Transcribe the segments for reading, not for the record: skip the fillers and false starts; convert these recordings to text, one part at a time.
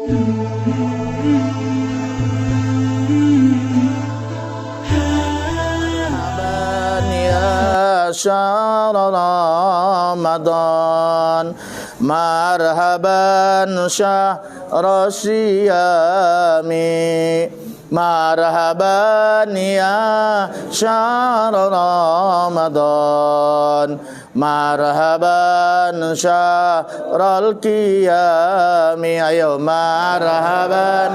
Ya syahr Ramadan, marhaban syahr siyami, marhaban ya syahr Ramadan, marhaban syahrul qiyami. Ayo marhaban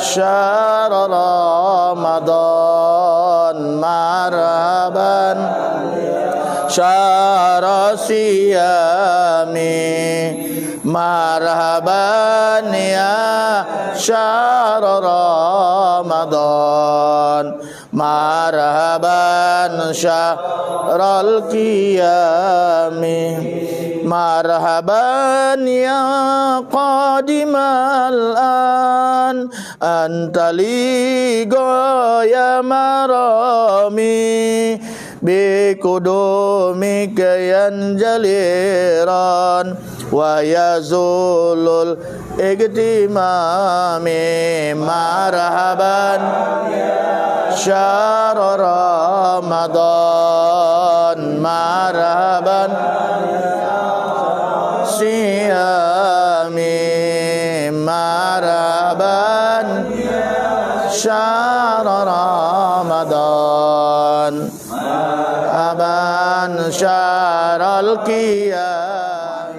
syahr Ramadan, marhaban syahr siyami, marhaban ya syahr Ramadan, marhaban syahrul qiyami, marhaban ya qadimal an antali goya marami, bikudumika yanjaliran wa yazulul igtimami, marhaban syahr Ramadan, marhaban siyami, marhaban syahr Ramadan, marhaban syahrul qiyami.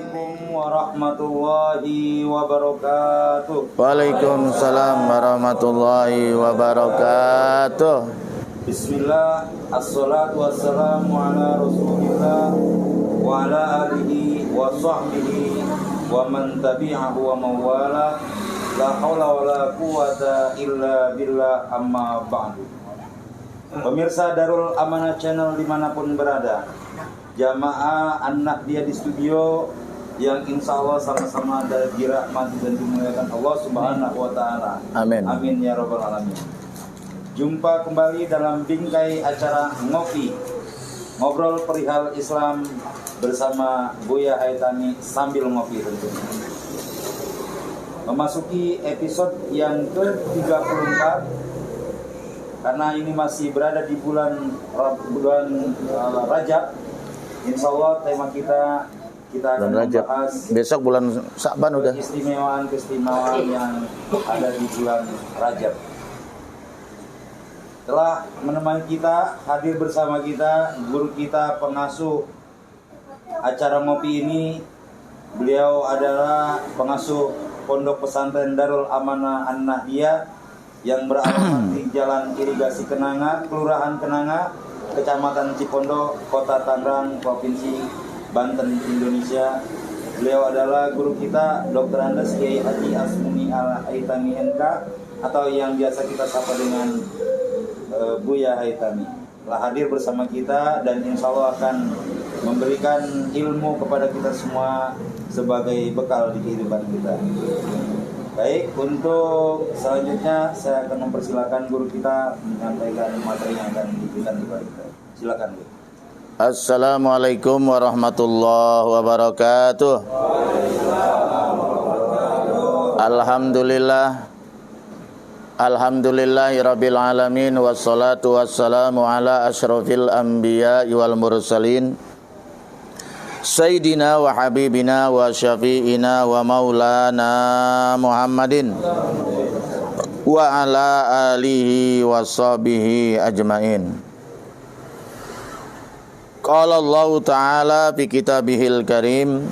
Warahmatullahi wabarakatuh. Waalaikumsalam warahmatullahi wabarakatuh. Bismillah, assalatu wassalamu ala rasulillah wa ala alihi wa sahbihi wa man tabi'ahu wa mawala. La hawla wa la quwata illa billah, amma ba'du. Pemirsa Darul Amanah Channel dimanapun berada, jamaah anak dia di studio yang insya Allah sama-sama dirahmati dan dimuliakan Allah Subhanahu wa Ta'ala. Amin. Amin ya Rabbal Alamin. Jumpa kembali dalam bingkai acara Ngopi, ngobrol perihal Islam bersama Buya Haitami sambil ngopi tentunya. Memasuki episode yang ke-34, karena ini masih berada di bulan Rajab. Insya Allah tema kita akan membahas besok bulan Sa'ban udah keistimewaan yang ada di bulan Rajab. Telah menemani kita, hadir bersama kita guru kita, pengasuh acara ngopi ini. Beliau adalah pengasuh Pondok Pesantren Darul Amanah An-Nahdiyah yang beralamat di Jalan Irigasi Kenanga, Kelurahan Kenanga, Kecamatan Cipondo, Kota Tangerang, Provinsi Banten, Indonesia. Beliau adalah guru kita, Dr. Andes Kiai Haji Asmuni Al-Haitami MK, atau yang biasa kita sapa dengan Buya Haitami. Telah hadir bersama kita dan insya Allah akan memberikan ilmu kepada kita semua sebagai bekal di kehidupan kita. Baik, untuk selanjutnya saya akan mempersilakan guru kita menyampaikan materi yang akan diberikan kepada kita. Silakan, Bu. Assalamualaikum warahmatullahi wabarakatuh. Alhamdulillahirabbil alamin, wassalatu wassalamu ala asyrafil anbiya wal mursalin, Sayyidina wa habibina wa syafi'ina wa maulana Muhammadin wa ala alihi wa sahbihi ajmain. Qala Allah Ta'ala fi kitabihil karim,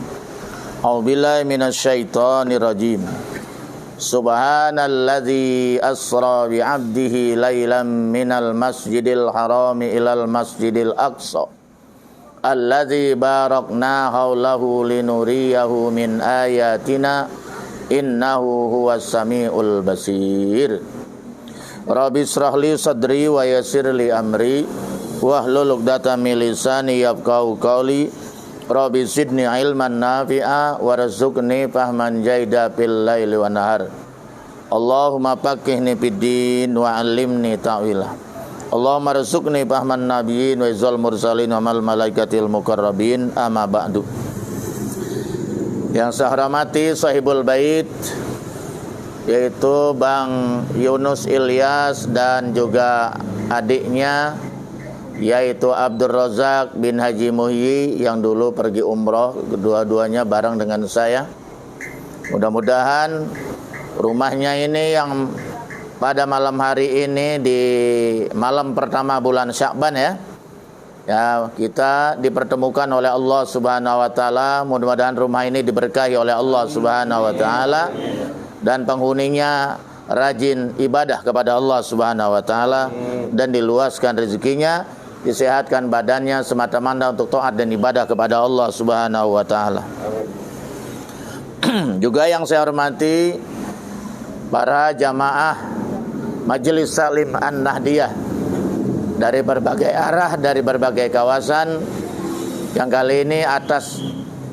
a'udzubillahi minasyaitonir rajim. Subhanalladzi asra bi 'abdihi lailan minal masjidil harami ilal masjidil aqsa alladzi barakna haulahu linuriyahu min ayatina innahu huwas samiul basir. Rabbi israh li sadri wa yassir li amri wahlul 'uqdatam min lisani yafqahu qawli. Rabbi zidni ilman nafi'a warzuqni fahman jaida fil laili wan nahar. Allahumma faqihni fid din wa 'allimni ta'wila. Allahumma rzuqni fahman nabiyyin wa izal mursalin wa mal malaikatil muqarrabin, amma ba'du. Yang saya hormati sahibul bait, yaitu Bang Yunus Ilyas dan juga adiknya, yaitu Abdul Razak bin Haji Muhyi yang dulu pergi umroh, kedua-duanya bareng dengan saya. Mudah-mudahan rumahnya ini yang pada malam hari ini di malam pertama bulan Sya'ban ya, kita dipertemukan oleh Allah Subhanahu wa taala. Mudah-mudahan rumah ini diberkahi oleh Allah Subhanahu wa taala dan penghuninya rajin ibadah kepada Allah Subhanahu wa taala dan diluaskan rezekinya, disehatkan badannya semata-mata untuk taat dan ibadah kepada Allah Subhanahu wa taala. Juga yang saya hormati para jamaah Majelis Salim An-Nahdiyah dari berbagai arah, dari berbagai kawasan, yang kali ini atas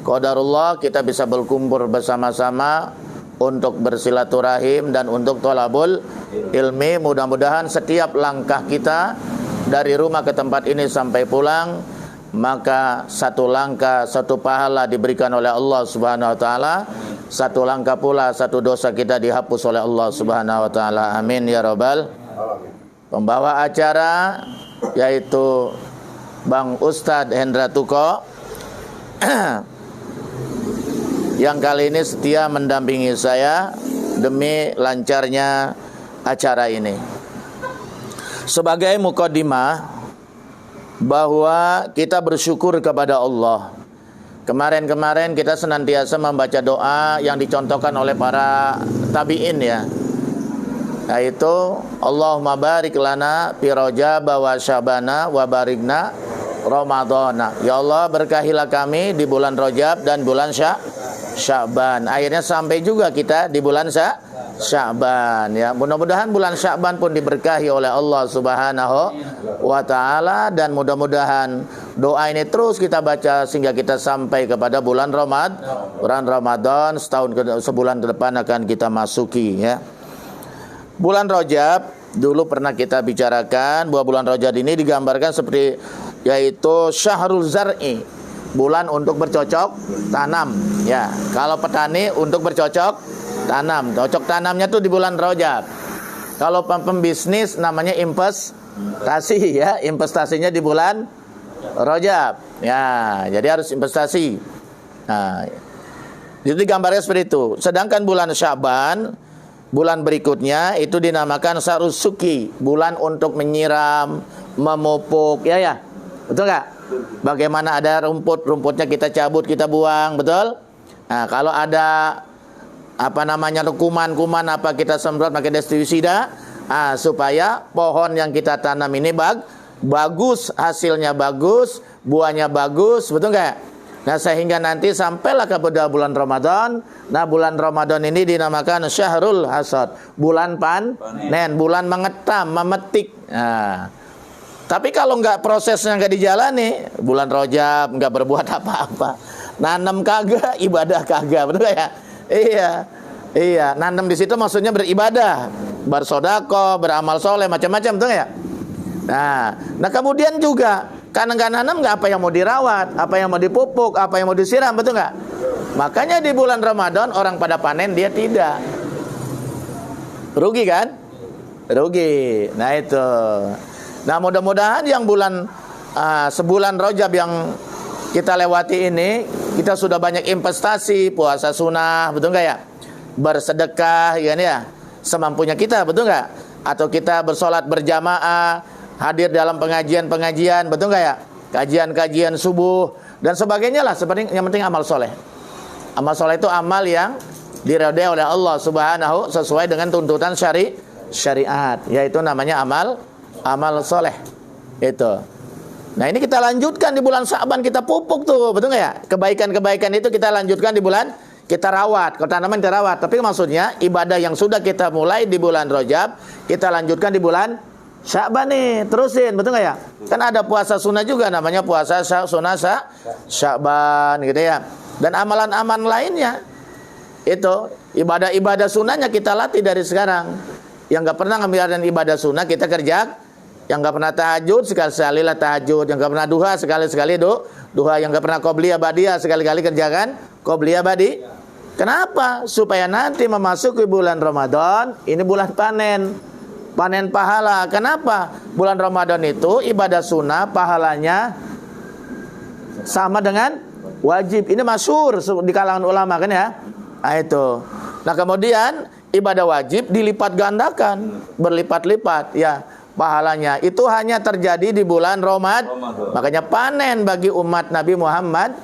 qadarullah kita bisa berkumpul bersama-sama untuk bersilaturahim dan untuk thalabul ilmi. Mudah-mudahan setiap langkah kita dari rumah ke tempat ini sampai pulang, maka satu langkah satu pahala diberikan oleh Allah Subhanahu wa taala, satu langkah pula satu dosa kita dihapus oleh Allah Subhanahu wa taala. Amin ya rabbal alamin. Pembawa acara yaitu Bang Ustadz Hendra Tuko yang kali ini setia mendampingi saya demi lancarnya acara ini. Sebagai mukadimah bahwa kita bersyukur kepada Allah. Kemarin-kemarin kita senantiasa membaca doa yang dicontohkan oleh para tabi'in ya, yaitu Allahumma barik lana fi Rajab wa Sya'bana wa barikna Ramadhana. Ya Allah, berkahilah kami di bulan Rajab dan bulan Sya'ban. Akhirnya sampai juga kita di bulan Sya'ban ya. Mudah-mudahan bulan Sya'ban pun diberkahi oleh Allah Subhanahu wa taala, dan mudah-mudahan doa ini terus kita baca sehingga kita sampai kepada bulan Ramadan. Sebulan ke depan akan kita masuki ya. Bulan Rajab dulu pernah kita bicarakan bahwa bulan Rajab ini digambarkan seperti yaitu syahrul zar'i, bulan untuk bercocok tanam ya. Kalau petani untuk bercocok tanam, cocok tanamnya tuh di bulan Rajab. Kalau pembisnis namanya investasi ya, investasinya di bulan Rajab ya. Jadi harus investasi. Nah, itu digambarkan seperti itu. Sedangkan bulan Sya'ban, bulan berikutnya itu dinamakan syahrul suki, bulan untuk menyiram, memupuk ya. Betul nggak? Bagaimana ada rumputnya kita cabut, kita buang, betul? Nah, kalau ada kuman apa kita semprot pakai destisida, supaya pohon yang kita tanam ini bagus, hasilnya bagus, buahnya bagus, betul nggak? Nah, sehingga nanti sampailah kepada bulan Ramadan. Nah, bulan Ramadan ini dinamakan syahrul hasad, bulan panen, bulan mengetam, memetik. Nah, tapi kalau nggak prosesnya nggak dijalani, bulan Rajab nggak berbuat apa-apa, nanam kagak, ibadah kagak, betul ya? Iya, nanam di situ maksudnya beribadah, bersodako, beramal soleh, macam-macam, betul ya? Nah kemudian juga karena nggak nanam, nggak apa yang mau dirawat, apa yang mau dipupuk, apa yang mau disiram, betul nggak? Makanya di bulan Ramadan orang pada panen, dia tidak. Rugi kan? Rugi. Nah itu. Nah mudah-mudahan yang sebulan Rajab yang kita lewati ini, kita sudah banyak investasi, puasa sunnah, betul nggak ya? Bersedekah, ya, semampunya kita, betul nggak? Atau kita bersolat berjamaah, hadir dalam pengajian-pengajian, betul nggak ya? Kajian-kajian subuh dan sebagainya lah. Seperti yang penting amal soleh. Amal soleh itu amal yang diridhai oleh Allah Subhanahu sesuai dengan tuntutan syariat, yaitu namanya amal soleh itu. Nah ini kita lanjutkan di bulan Sya'ban, kita pupuk tuh, betul nggak ya? Kebaikan-kebaikan itu kita lanjutkan di bulan, kita rawat, kalau tanaman kita rawat. Tapi maksudnya ibadah yang sudah kita mulai di bulan Rajab, kita lanjutkan di bulan Sya'ban nih, terusin, betul nggak ya? Kan ada puasa sunnah juga, namanya puasa sunnah Sya'ban gitu ya. Dan amalan-amalan lainnya itu ibadah-ibadah sunnahnya kita latih dari sekarang. Yang nggak pernah ngambil ibadah sunnah kita Yang nggak pernah tahajud sekali-sekali lah tahajud. Yang nggak pernah duha sekali-sekali duha. Yang nggak pernah qobliyah badiah sekali-kali kerjakan qobliyah badi. Kenapa? Supaya nanti memasuki bulan Ramadan, ini bulan panen pahala. Kenapa? Bulan Ramadan itu ibadah sunnah pahalanya sama dengan wajib. Ini masyhur di kalangan ulama kan ya. Nah itu. Nah kemudian ibadah wajib dilipat gandakan, berlipat-lipat ya pahalanya. Itu hanya terjadi di bulan Ramadan. Makanya panen bagi umat Nabi Muhammad.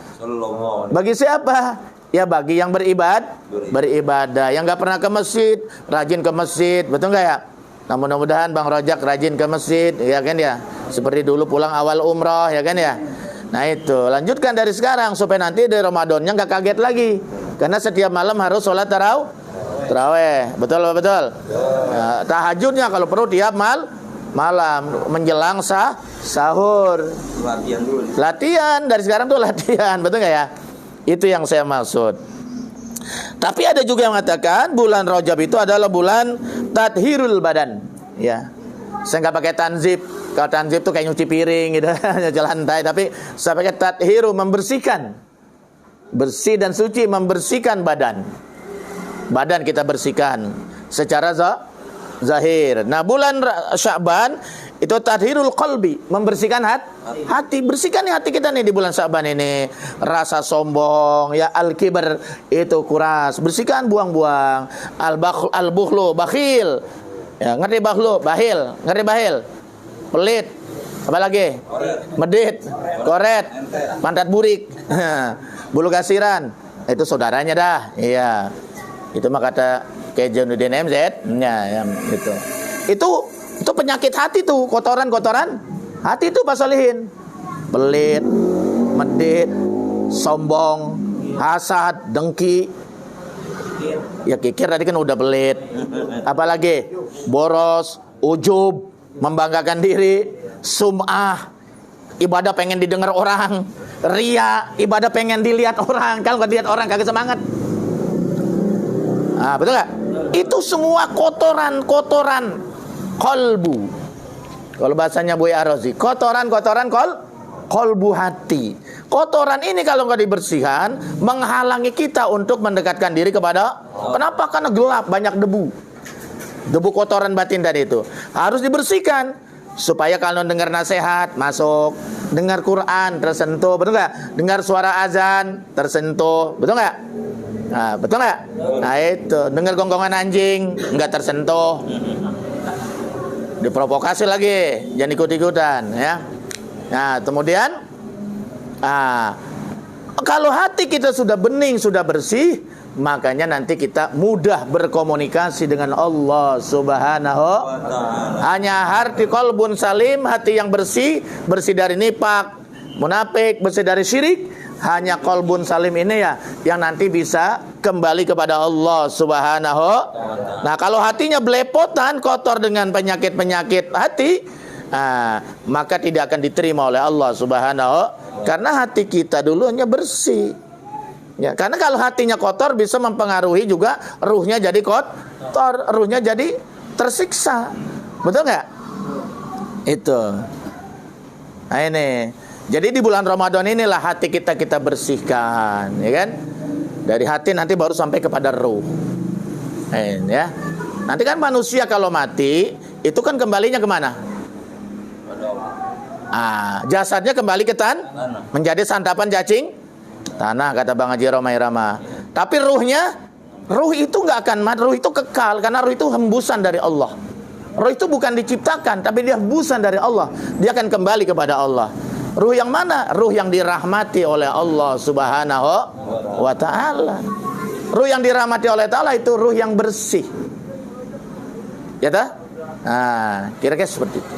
Bagi siapa? Ya bagi yang beribadah, yang nggak pernah ke masjid, rajin ke masjid, betul nggak ya? Nah mudah-mudahan Bang Rojak rajin ke masjid, ya kan ya? Seperti dulu pulang awal umroh, ya kan ya? Nah itu, lanjutkan dari sekarang supaya nanti di Ramadannya nggak kaget lagi, karena setiap malam harus sholat taraweh, betul. Nah, tahajudnya kalau perlu tiap malam menjelang sahur. Latihan dari sekarang tuh latihan, betul nggak ya? Itu yang saya maksud. Tapi ada juga yang mengatakan bulan Rajab itu adalah bulan tathirul badan. Ya, saya nggak pakai tanzib. Kalau tanzib tuh kayak nyuci piring gitu, nyuci lantai. Tapi saya pakai tathiru, membersihkan, bersih dan suci, membersihkan badan. Badan kita bersihkan secara zahir. Nah bulan Sya'ban itu tathirul qalbi, membersihkan hati. Bersihkan nih hati kita nih di bulan Sya'ban ini. Rasa sombong, ya al-kibar itu kuras. Bersihkan, buang-buang. Al-bukhlu, bakhil. Ya, ngerti bakhlu, bahil. Ngerti bahil? Pelit. Apa lagi? Medit, koret, pantat burik. Bulu kasiran. Itu saudaranya dah. Iya. Itu mah kata Kejanuddin MZ. Ya, gitu. Itu penyakit hati tuh, kotoran hati tuh Pak Solihin. Pelit, medit, sombong, hasad, dengki. Ya kikir tadi kan udah pelit. Apalagi boros, ujub, membanggakan diri, sum'ah, ibadah pengen didengar orang, ria, ibadah pengen dilihat orang. Kalau nggak dilihat orang kagak semangat. Ah, betul nggak? Itu semua kotoran kolbu. Kalau bahasanya Buya Arozi, kotoran kolbu hati. Kotoran ini kalau nggak dibersihkan, menghalangi kita untuk mendekatkan diri kepada. Kenapa? Karena gelap, banyak debu kotoran batin tadi itu harus dibersihkan supaya kalau dengar nasihat masuk, dengar Quran tersentuh, betul nggak? Dengar suara azan tersentuh, betul nggak? Nah, betul nggak? Nah itu, dengar gonggongan anjing nggak tersentuh. Diprovokasi lagi, jangan ikut-ikutan ya. Nah kemudian kalau hati kita sudah bening, sudah bersih, makanya nanti kita mudah berkomunikasi dengan Allah Subhanahu wa ta'ala. Hanya hati qalbun salim, hati yang bersih dari nifaq, munafik, bersih dari syirik. Hanya qalbun salim ini ya yang nanti bisa kembali kepada Allah Subhanahu. Nah, kalau hatinya belepotan, kotor dengan penyakit-penyakit hati, maka tidak akan diterima oleh Allah Subhanahu, karena hati kita dulunya bersih. Ya, karena kalau hatinya kotor bisa mempengaruhi juga ruhnya jadi kotor, ruhnya jadi tersiksa. Betul nggak? Itu. Nah ini. Jadi di bulan Ramadan inilah hati kita bersihkan, ya kan? Dari hati nanti baru sampai kepada ruh. Ya. Nanti kan manusia kalau mati itu kan kembalinya kemana? Jasadnya kembali ke tanah, menjadi santapan cacing tanah, kata Bang Haji Romai Rama. Tapi ruh itu nggak akan mati, ruh itu kekal karena ruh itu hembusan dari Allah. Ruh itu bukan diciptakan, tapi dia hembusan dari Allah. Dia akan kembali kepada Allah. Ruh yang mana? Ruh yang dirahmati oleh Allah Subhanahu wa ta'ala. Ruh yang dirahmati oleh ta'ala itu ruh yang bersih. Ya tak? Nah, kira-kira seperti itu.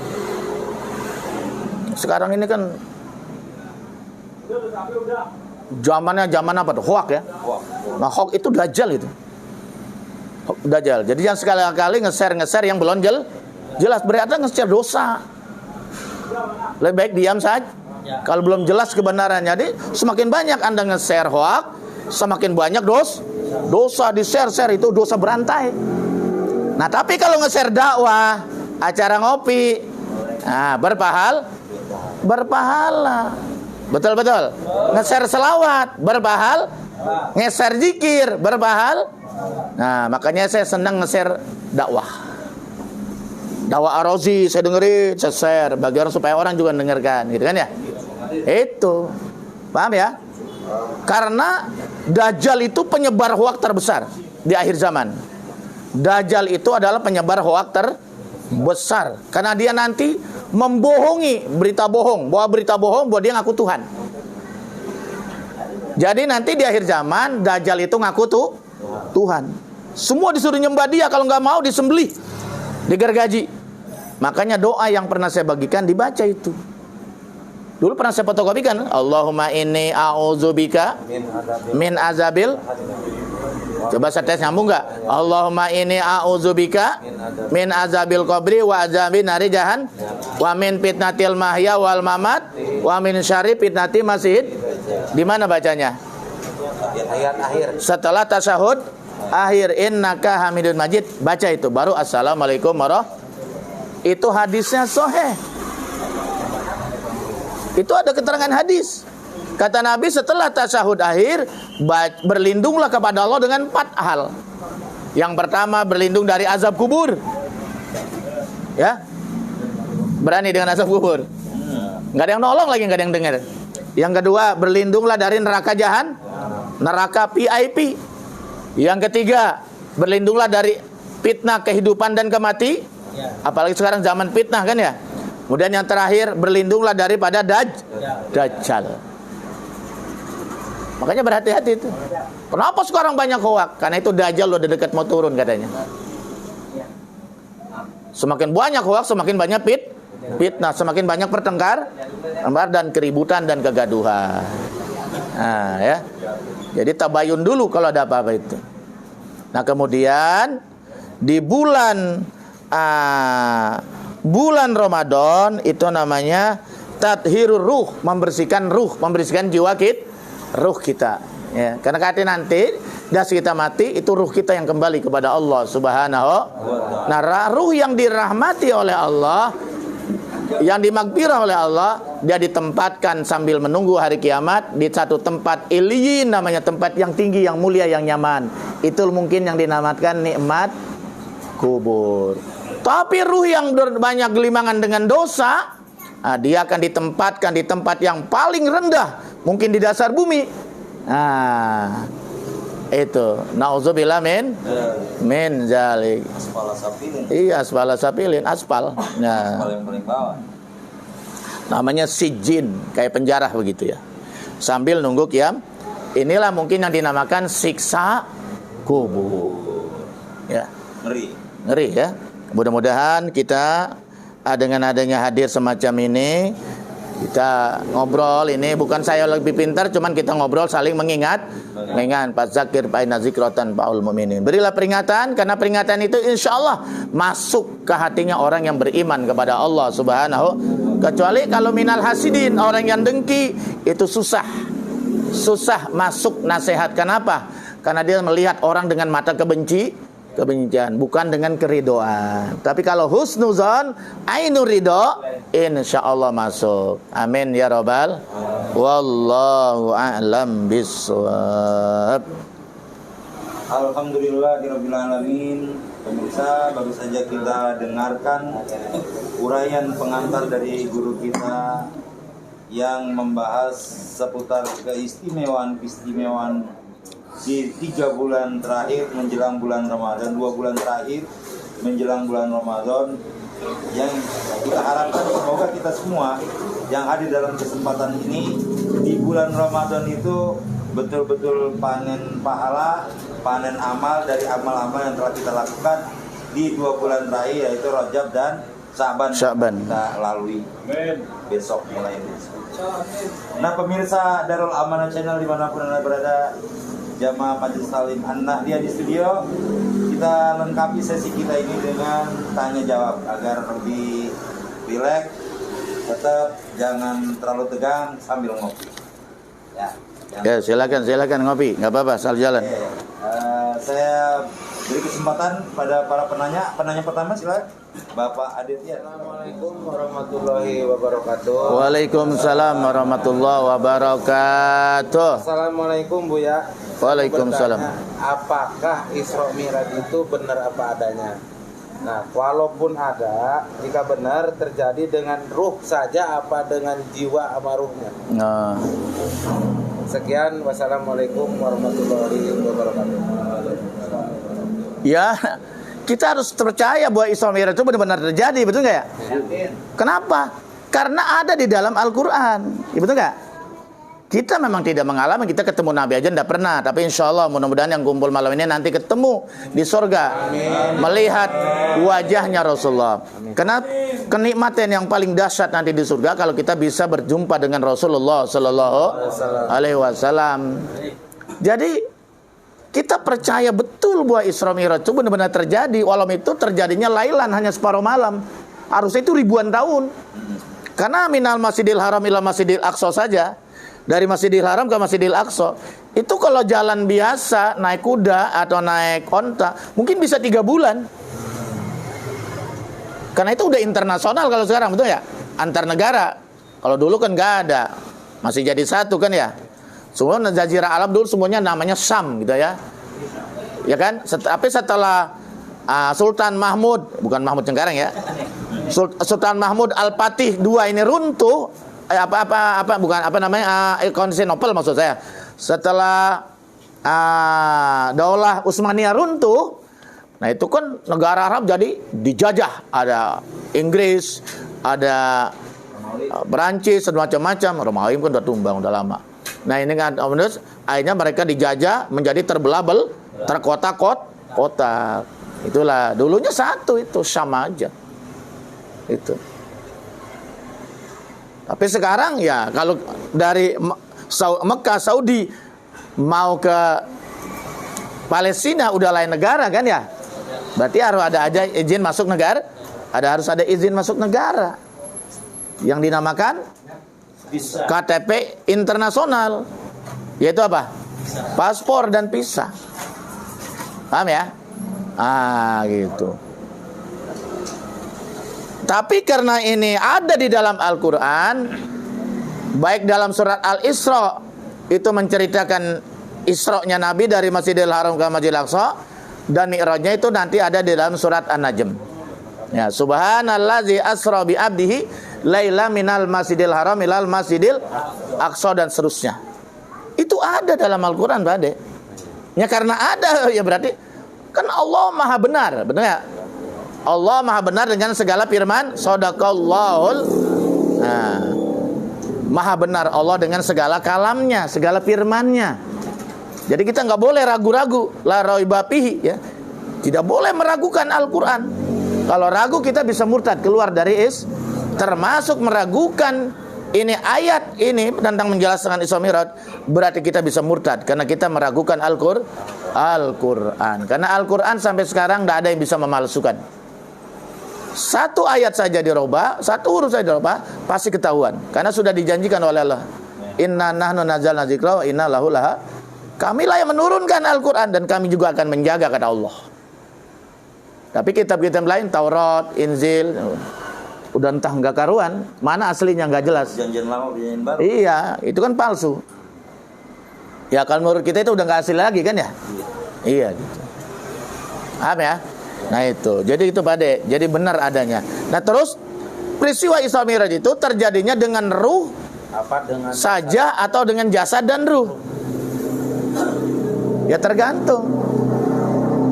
Sekarang ini kan zaman apa tuh? Hoak ya. Nah, hoak itu dajjal itu. Dajjal. Jadi jangan sekali-kali nge-share yang belum jelas, berarti nge-share dosa. Lebih baik diam saja. Kalau belum jelas kebenarannya, jadi semakin banyak Anda nge-share hoak, semakin banyak dosa di-share itu dosa berantai. Nah, tapi kalau nge-share dakwah, acara ngopi, Nah, berpahala. Betul-betul. Nge-share selawat, berpahala. Nge-share zikir, berpahala. Nah, makanya saya senang nge-share dakwah. Dakwah Ar-Razi saya dengerin, saya share bagi orang supaya orang juga dengarkan, gitu kan ya? Itu. Paham ya? Karena Dajjal itu penyebar hoak terbesar di akhir zaman. Dajjal itu adalah penyebar hoak terbesar karena dia nanti membohongi berita bohong, bahwa dia ngaku Tuhan. Jadi nanti di akhir zaman Dajjal itu ngaku Tuhan. Semua disuruh nyembah dia, kalau nggak mau disembelih, digergaji. Makanya doa yang pernah saya bagikan dibaca itu. Dulu pernah saya fotokopikan, Allahumma inni a'udzubika min azabil. Coba saya tes, nyambung nggak? Allahumma inni a'udzubika min azabil qabri wa azabin nari jahan wa min fitnatil mahya wal mamat wa min syarri fitnati masjid. Di mana bacanya? Ayat akhir. Setelah tasyahud akhir, innaka hamidun majid, baca itu baru assalamualaikum warahmatullahi. Itu hadisnya sahih. Itu ada keterangan hadis. Kata Nabi, setelah tasyahud akhir berlindunglah kepada Allah dengan 4 hal. Yang pertama, berlindung dari azab kubur. Ya, berani dengan azab kubur. Nggak ada yang nolong lagi, nggak ada yang dengar. Yang kedua, berlindunglah dari neraka neraka VIP. Yang ketiga, berlindunglah dari fitnah kehidupan dan kematian. Apalagi sekarang zaman fitnah kan ya. Kemudian yang terakhir, berlindunglah daripada Dajjal. Makanya berhati-hati itu. Kenapa sekarang banyak hoak? Karena itu Dajjal udah dekat mau turun katanya. Semakin banyak hoak, semakin banyak fitnah, semakin banyak pertengkar dan keributan dan kegaduhan. Nah, ya. Jadi tabayun dulu kalau ada apa-apa itu. Nah, kemudian di bulan Ramadan itu namanya tathirur ruh, membersihkan jiwa ruh kita, ya. Karena nanti das kita mati, itu ruh kita yang kembali kepada Allah Subhanahu wa ta'ala. Nah, ruh yang dirahmati oleh Allah, yang dimagfirah oleh Allah, dia ditempatkan sambil menunggu hari kiamat di satu tempat iliyin, namanya tempat yang tinggi, yang mulia, yang nyaman. Itu mungkin yang dinamakan nikmat kubur. Tapi ruh yang banyak gelimangan dengan dosa, dia akan ditempatkan di tempat yang paling rendah, mungkin di dasar bumi. Nah, itu nauzubillah min zalik. Asfala sapilin. Iya, asfala sapilin, aspal. Nah, Yang paling bawah. namanya sijin, kayak penjara begitu ya. Sambil nunggu kiam. Inilah mungkin yang dinamakan siksa kubur. Ya. Ngeri ya. Mudah-mudahan kita dengan adanya hadir semacam ini, kita ngobrol, ini bukan saya lebih pintar, cuman kita ngobrol saling mengingat. Fadzakir fa inna dzikratan faul mu'minin. Berilah peringatan, karena peringatan itu insyaallah masuk ke hatinya orang yang beriman kepada Allah Subhanahu. Kecuali kalau minal hasidin, orang yang dengki, itu susah masuk nasihat. Kenapa? Karena dia melihat orang dengan mata kebencian, bukan dengan keridoan. Tapi kalau husnuzon, ainur ridho, insyaallah masuk. Amin ya rabbal. Wallahu a'lam bissawab. Alhamdulillahirabbil alamin. Pemirsa, baru saja kita dengarkan uraian pengantar dari guru kita yang membahas seputar keistimewaan di 3 bulan terakhir menjelang bulan Ramadan, 2 bulan terakhir menjelang bulan Ramadan, yang kita harapkan semoga kita semua yang hadir dalam kesempatan ini di bulan Ramadan itu betul-betul panen pahala, panen amal dari amal-amal yang telah kita lakukan di 2 bulan terakhir, yaitu Rajab dan Sya'ban. Kita lalui besok, mulai besok. Nah, pemirsa Darul Amanah Channel dimanapun Anda berada, jamaah Majelis Talim An-Nahdiyah di studio, kita lengkapi sesi kita ini dengan tanya jawab agar lebih rileks. Tetap jangan terlalu tegang sambil ngopi. Ya, silakan ngopi, nggak apa-apa, asal jalan. Saya Beri kesempatan pada para penanya. Penanya pertama silakan Bapak Aditya. Assalamualaikum warahmatullahi wabarakatuh. Waalaikumsalam warahmatullahi wabarakatuh. Assalamualaikum Buya. Waalaikumsalam. Apakah Isra Mi'raj itu benar apa adanya? Nah, walaupun ada, jika benar terjadi dengan ruh saja apa dengan jiwa sama ruhnya? Nah, Sekian, wassalamualaikum warahmatullahi wabarakatuh. ya, kita harus percaya bahwa Isra Mi'raj itu benar-benar terjadi, betul nggak ya? Kenapa? Karena ada di dalam Al-Quran, ya, betul nggak? Kita memang tidak mengalami, kita ketemu Nabi aja tidak pernah. Tapi insya Allah mudah-mudahan yang kumpul malam ini nanti ketemu di surga. Melihat wajahnya Rasulullah. Karena kenikmatan yang paling dahsyat nanti di surga kalau kita bisa berjumpa dengan Rasulullah Sallallahu Alaihi Wasallam. Jadi kita percaya betul bahwa Isra Mi'raj itu benar-benar terjadi. Walau itu terjadinya lailan hanya separuh malam. Harusnya itu ribuan tahun. Karena minal Masjidil Haram ila Masjidil Aqsa saja, dari Masjidil Haram ke Masjidil Aqsa, itu kalau jalan biasa, naik kuda atau naik onta, mungkin bisa 3 bulan. Karena itu udah internasional kalau sekarang, betul ya? Antar negara. Kalau dulu kan nggak ada, masih jadi satu kan ya. Semua Jazirah Arab dulu semuanya namanya Syam gitu ya. Ya kan? Tapi setelah Sultan Mahmud, bukan Mahmud Cengkareng ya, Sultan Mahmud Al-Fatih II ini runtuh, Konstantinopel maksud saya. Setelah Daulah Utsmaniyah runtuh, nah itu kan negara Arab jadi dijajah. Ada Inggris, ada Perancis, macam-macam. Romawi kan udah tumbang udah lama. Nah ini kan akhirnya mereka dijajah menjadi terkotak-kotak. Itulah dulunya satu itu sama aja. Itu. Tapi sekarang ya kalau dari Mekah Saudi mau ke Palestina udah lain negara kan ya. Berarti harus ada aja izin masuk negara. Harus ada izin masuk negara. Yang dinamakan KTP internasional. Yaitu apa? Paspor dan visa. Paham ya? Gitu. Tapi karena ini ada di dalam Al-Quran, baik dalam surat Al-Isra itu menceritakan Isra-nya Nabi dari Masjidil Haram ke Masjidil Aqsa, dan Mi'rajnya itu nanti ada di dalam surat An-Najm. Ya, subhanallazi asra bi abdihi laila minal Masjidil Haram ilal Masjidil Aqsa dan seterusnya. Itu ada dalam Al-Quran, Pak Ade. Ya karena ada ya berarti kan Allah Maha benar, benar ya? Allah Maha benar dengan segala firman. Shadaqallahul. Maha benar Allah dengan segala kalamnya, segala firmannya. Jadi kita nggak boleh ragu-ragu. La raiba fihi, ya. Tidak boleh meragukan Al-Quran. Kalau ragu kita bisa murtad, keluar dari termasuk meragukan ini ayat ini tentang menjelaskan Isra Mi'raj, berarti kita bisa murtad karena kita meragukan Al-Quran. Karena Al-Quran sampai sekarang tidak ada yang bisa memalsukan. Satu ayat saja dirubah, satu huruf saja dirubah, pasti ketahuan. Karena sudah dijanjikan oleh Allah. Inna nahnu nazzalna dzikra wa inna lahu laha. Kamilah yang menurunkan Al-Quran dan kami juga akan menjaga, kata Allah. Tapi kitab-kitab lain, Taurat, Injil, udah entah nggak karuan, mana aslinya nggak jelas. Janjian lama, janjian baru. Iya, itu kan palsu. Ya kalau menurut kita itu udah nggak asli lagi kan ya? Iya gitu. Paham ya? Nah itu, jadi itu Pak Ade, jadi benar adanya. Nah terus peristiwa Isra Mi'raj itu terjadinya dengan ruh saja atau dengan jasad dan ruh? Ya tergantung.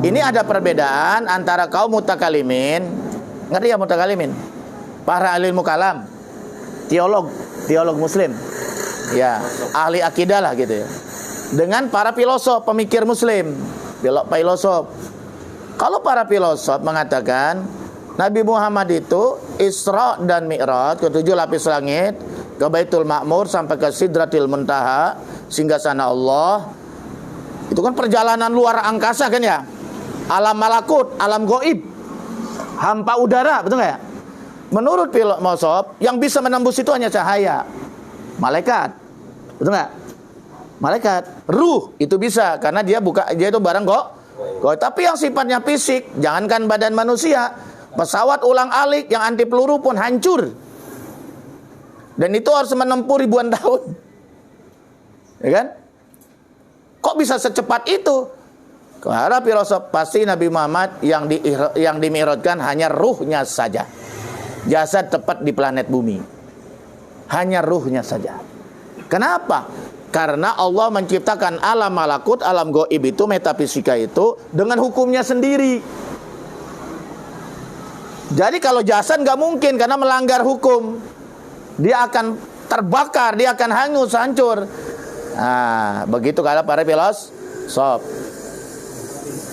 Ini ada perbedaan antara kaum mutakalimin, ngerti ya mutakalimin? Para ahli mukalam, teolog Muslim, ya ahli akidah lah gitu ya. Dengan para filosof, pemikir Muslim, filosof. Kalau para filosof mengatakan Nabi Muhammad itu Isra dan Mi'raj ke 7 lapis langit, ke Baitul Ma'mur sampai ke Sidratil Muntaha, singgasana Allah. Itu kan perjalanan luar angkasa kan ya? Alam malakut, alam goib, hampa udara, betul nggak ya? Menurut filosof yang bisa menembus itu hanya cahaya, malaikat, betul nggak? Malaikat, ruh itu bisa karena dia itu barang Tapi yang sifatnya fisik, jangankan badan manusia, pesawat ulang-alik yang anti peluru pun hancur. Dan itu harus menempuh ribuan tahun. Ya kan? Kok bisa secepat itu? Karena filosof pasti Nabi Muhammad yang dimi'rajkan hanya ruhnya saja. Jasad tepat di planet bumi. Hanya ruhnya saja. Kenapa? Karena Allah menciptakan alam malakut, alam gaib itu, metafisika itu dengan hukumnya sendiri. Jadi kalau jasad nggak mungkin karena melanggar hukum. Dia akan terbakar, dia akan hangus, hancur. Nah, begitu kata para filosof.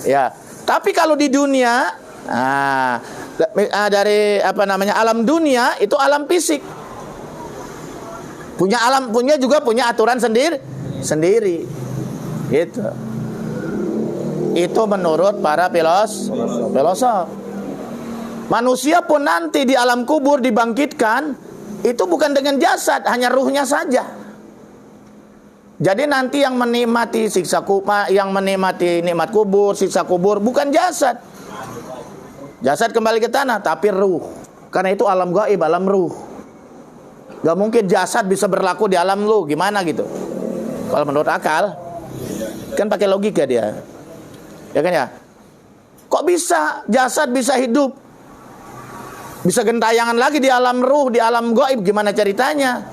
Ya, tapi kalau di dunia, dari alam dunia itu alam fisik. Punya aturan sendiri. Gitu. Itu menurut para filosof. Manusia pun nanti di alam kubur dibangkitkan, itu bukan dengan jasad, hanya ruhnya saja. Jadi nanti yang menikmati yang menikmati nikmat kubur, siksa kubur bukan jasad. Jasad kembali ke tanah, tapi ruh. Karena itu alam gaib, alam ruh. Gak mungkin jasad bisa berlaku di alam lu, gimana gitu? Kalau menurut akal, kan pakai logika dia, ya kan ya? Kok bisa jasad bisa hidup, bisa gentayangan lagi di alam ruh, di alam gaib? Gimana ceritanya?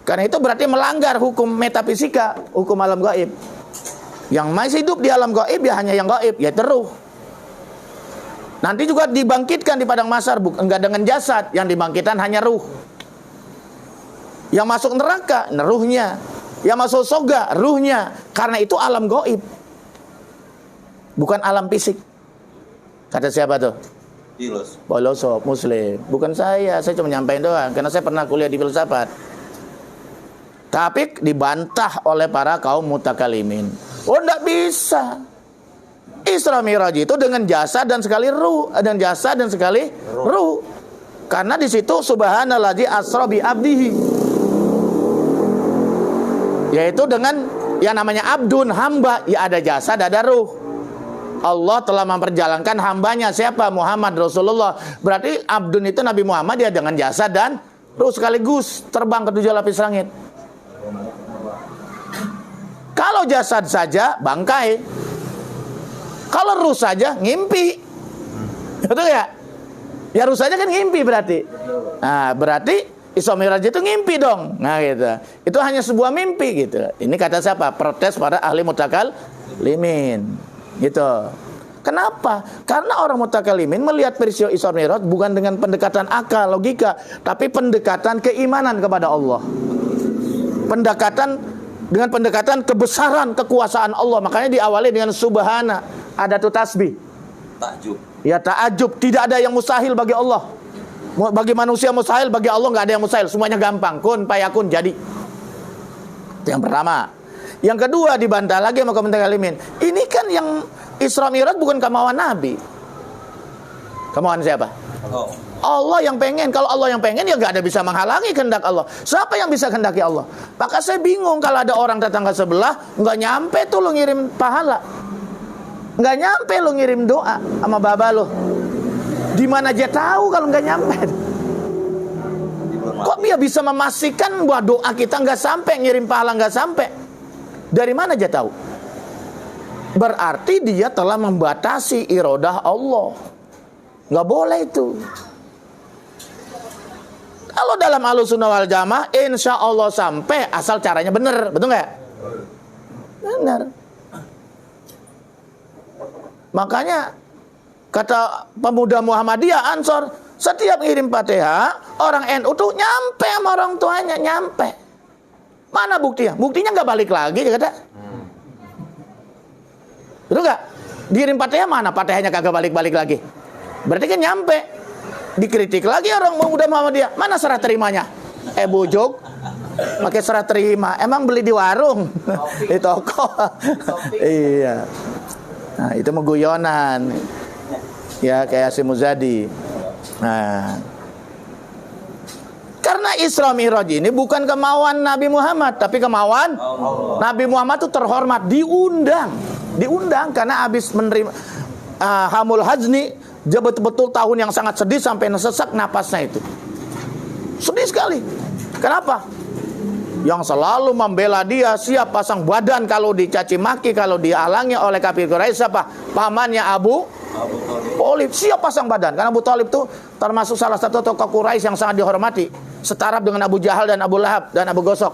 Karena itu berarti melanggar hukum metafisika, hukum alam gaib. Yang masih hidup di alam gaib ya hanya yang gaib, yaitu ruh. Nanti juga dibangkitkan di padang mahsyar, enggak dengan jasad, yang dibangkitkan hanya ruh. Yang masuk neraka, ruhnya. Yang masuk surga, ruhnya. Karena itu alam gaib, bukan alam fisik. Kata siapa tuh? Filosof Muslim. Bukan saya cuma nyampein doang, karena saya pernah kuliah di filsafat. Tapi dibantah oleh para kaum mutakalimin. Oh, enggak bisa. Isra Mi'raj itu dengan jasad dan sekali ruh, dan jasad dan sekali ruh. Karena di situ subhanallazi asra bi abdihi. Yaitu dengan yang namanya abdun, hamba, ya ada jasad, ada ruh. Allah telah memperjalankan hambanya, siapa? Muhammad Rasulullah. Berarti abdun itu Nabi Muhammad, ya dengan jasad dan ruh sekaligus terbang ke 7 lapis langit. Kalau jasad saja bangkai, kalau ruh saja ngimpi. Betul ya? Ya ruh saja kan ngimpi berarti. Nah, berarti Isra Mi'raj itu ngimpi dong. Nah, gitu. Itu hanya sebuah mimpi gitu. Ini kata siapa? Protes para ahli mutakalimin. Gitu. Kenapa? Karena orang mutakalimin melihat peristiwa Isra Mi'raj bukan dengan pendekatan akal, logika, tapi pendekatan keimanan kepada Allah. Dengan pendekatan kebesaran kekuasaan Allah. Makanya diawali dengan subhana, ada tuh tasbih. Takjub. Ya, ta'ajub, tidak ada yang mustahil bagi Allah. Bagi manusia mustahil, bagi Allah nggak ada yang mustahil, semuanya gampang. Kun fayakun, jadi. Itu yang pertama. Yang kedua dibantah lagi sama kaum mutakalimin. Ini kan yang Isra Mi'raj bukan kemauan Nabi. Kemauan siapa? Allah yang pengen. Kalau Allah yang pengen, ya nggak ada bisa menghalangi kehendak Allah. Siapa yang bisa kehendaki Allah? Maka saya bingung kalau ada orang tetangga sebelah nggak nyampe tuh lo ngirim pahala, nggak nyampe lo ngirim doa sama baba lo. Di mana aja tahu kalau nggak nyampe? Kok dia bisa memastikan bahwa doa kita nggak sampai, ngirim pahala nggak sampai? Dari mana aja tahu? Berarti dia telah membatasi iradah Allah. Nggak boleh itu. Kalau dalam Ahlussunnah wal Jamaah, insya Allah sampai, asal caranya benar, betul nggak? Benar. Makanya kata pemuda Muhammadiyah Ansor, setiap ngirim Fatihah, orang NU tuh nyampe sama orang tuanya, nyampe. Mana buktinya? Buktinya nggak balik lagi, kata. Betul nggak? Dikirim Fatihah mana? Fatihahnya kagak balik-balik lagi. Berarti kan nyampe. Dikritik lagi orang pemuda Muhammadiyah, mana serah terimanya? Bujuk, pakai serah terima. Emang beli di warung, di toko. Iya. Nah, itu mengguyonan. Ya, kayak Hasyim Muzadi. Nah, karena Isra Mi'raj ini bukan kemauan Nabi Muhammad, tapi kemauan Allah. Nabi Muhammad itu terhormat, diundang. Diundang karena habis menerima hamul hazni, dia betul-betul tahun yang sangat sedih sampai sesak napasnya itu. Sedih sekali. Kenapa? Yang selalu membela dia, siap pasang badan kalau dicaci maki, kalau dihalangi oleh kafir Quraisy siapa? Pamannya Abu Thalib, siap pasang badan. Karena Abu Thalib itu termasuk salah satu tokoh Quraisy yang sangat dihormati, setara dengan Abu Jahal dan Abu Lahab dan Abu Gosok.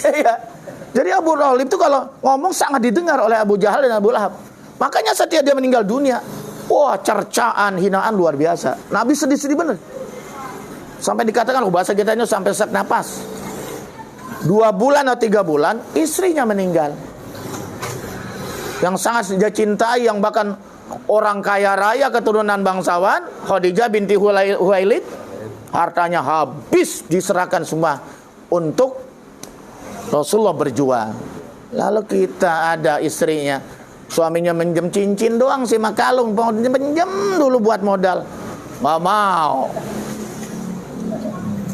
Iya. Jadi Abu Thalib itu kalau ngomong sangat didengar oleh Abu Jahal dan Abu Lahab. Makanya setiap dia meninggal dunia, wah, cercaan, hinaan luar biasa. Nabi sedih-sedih bener. Sampai dikatakan, bahasa kitanya sampai sesak napas. 2 bulan atau 3 bulan istrinya meninggal, yang sangat dia cintai, yang bahkan orang kaya raya keturunan bangsawan, Khadijah binti Huwailid, hartanya habis diserahkan semua untuk Rasulullah berjuang. Lalu kita ada istrinya, suaminya minjem cincin doang sih, kalung, minjem dulu buat modal, nggak mau.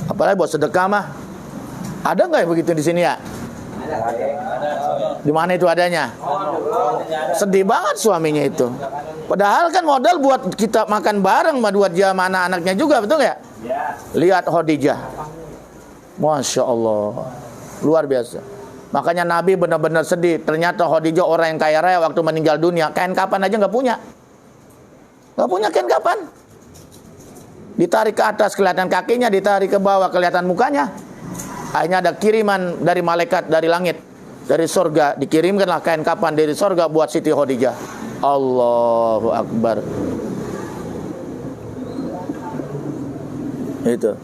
Apalagi buat sedekah mah. Ada nggak yang begitu di sini ya? Di mana itu adanya? Sedih banget suaminya itu. Padahal kan modal buat kita makan bareng, buat dia mana anaknya juga, betul nggak? Lihat Khadijah, Masya Allah, luar biasa. Makanya Nabi benar-benar sedih. Ternyata Khadijah orang yang kaya raya, waktu meninggal dunia kain kapan aja nggak punya. Nggak punya kain kapan. Ditarik ke atas kelihatan kakinya, ditarik ke bawah kelihatan mukanya. Akhirnya ada kiriman dari malaikat dari langit, dari sorga, dikirimkanlah kain kapan dari sorga buat Siti Khadijah. Allahu Akbar. Itu.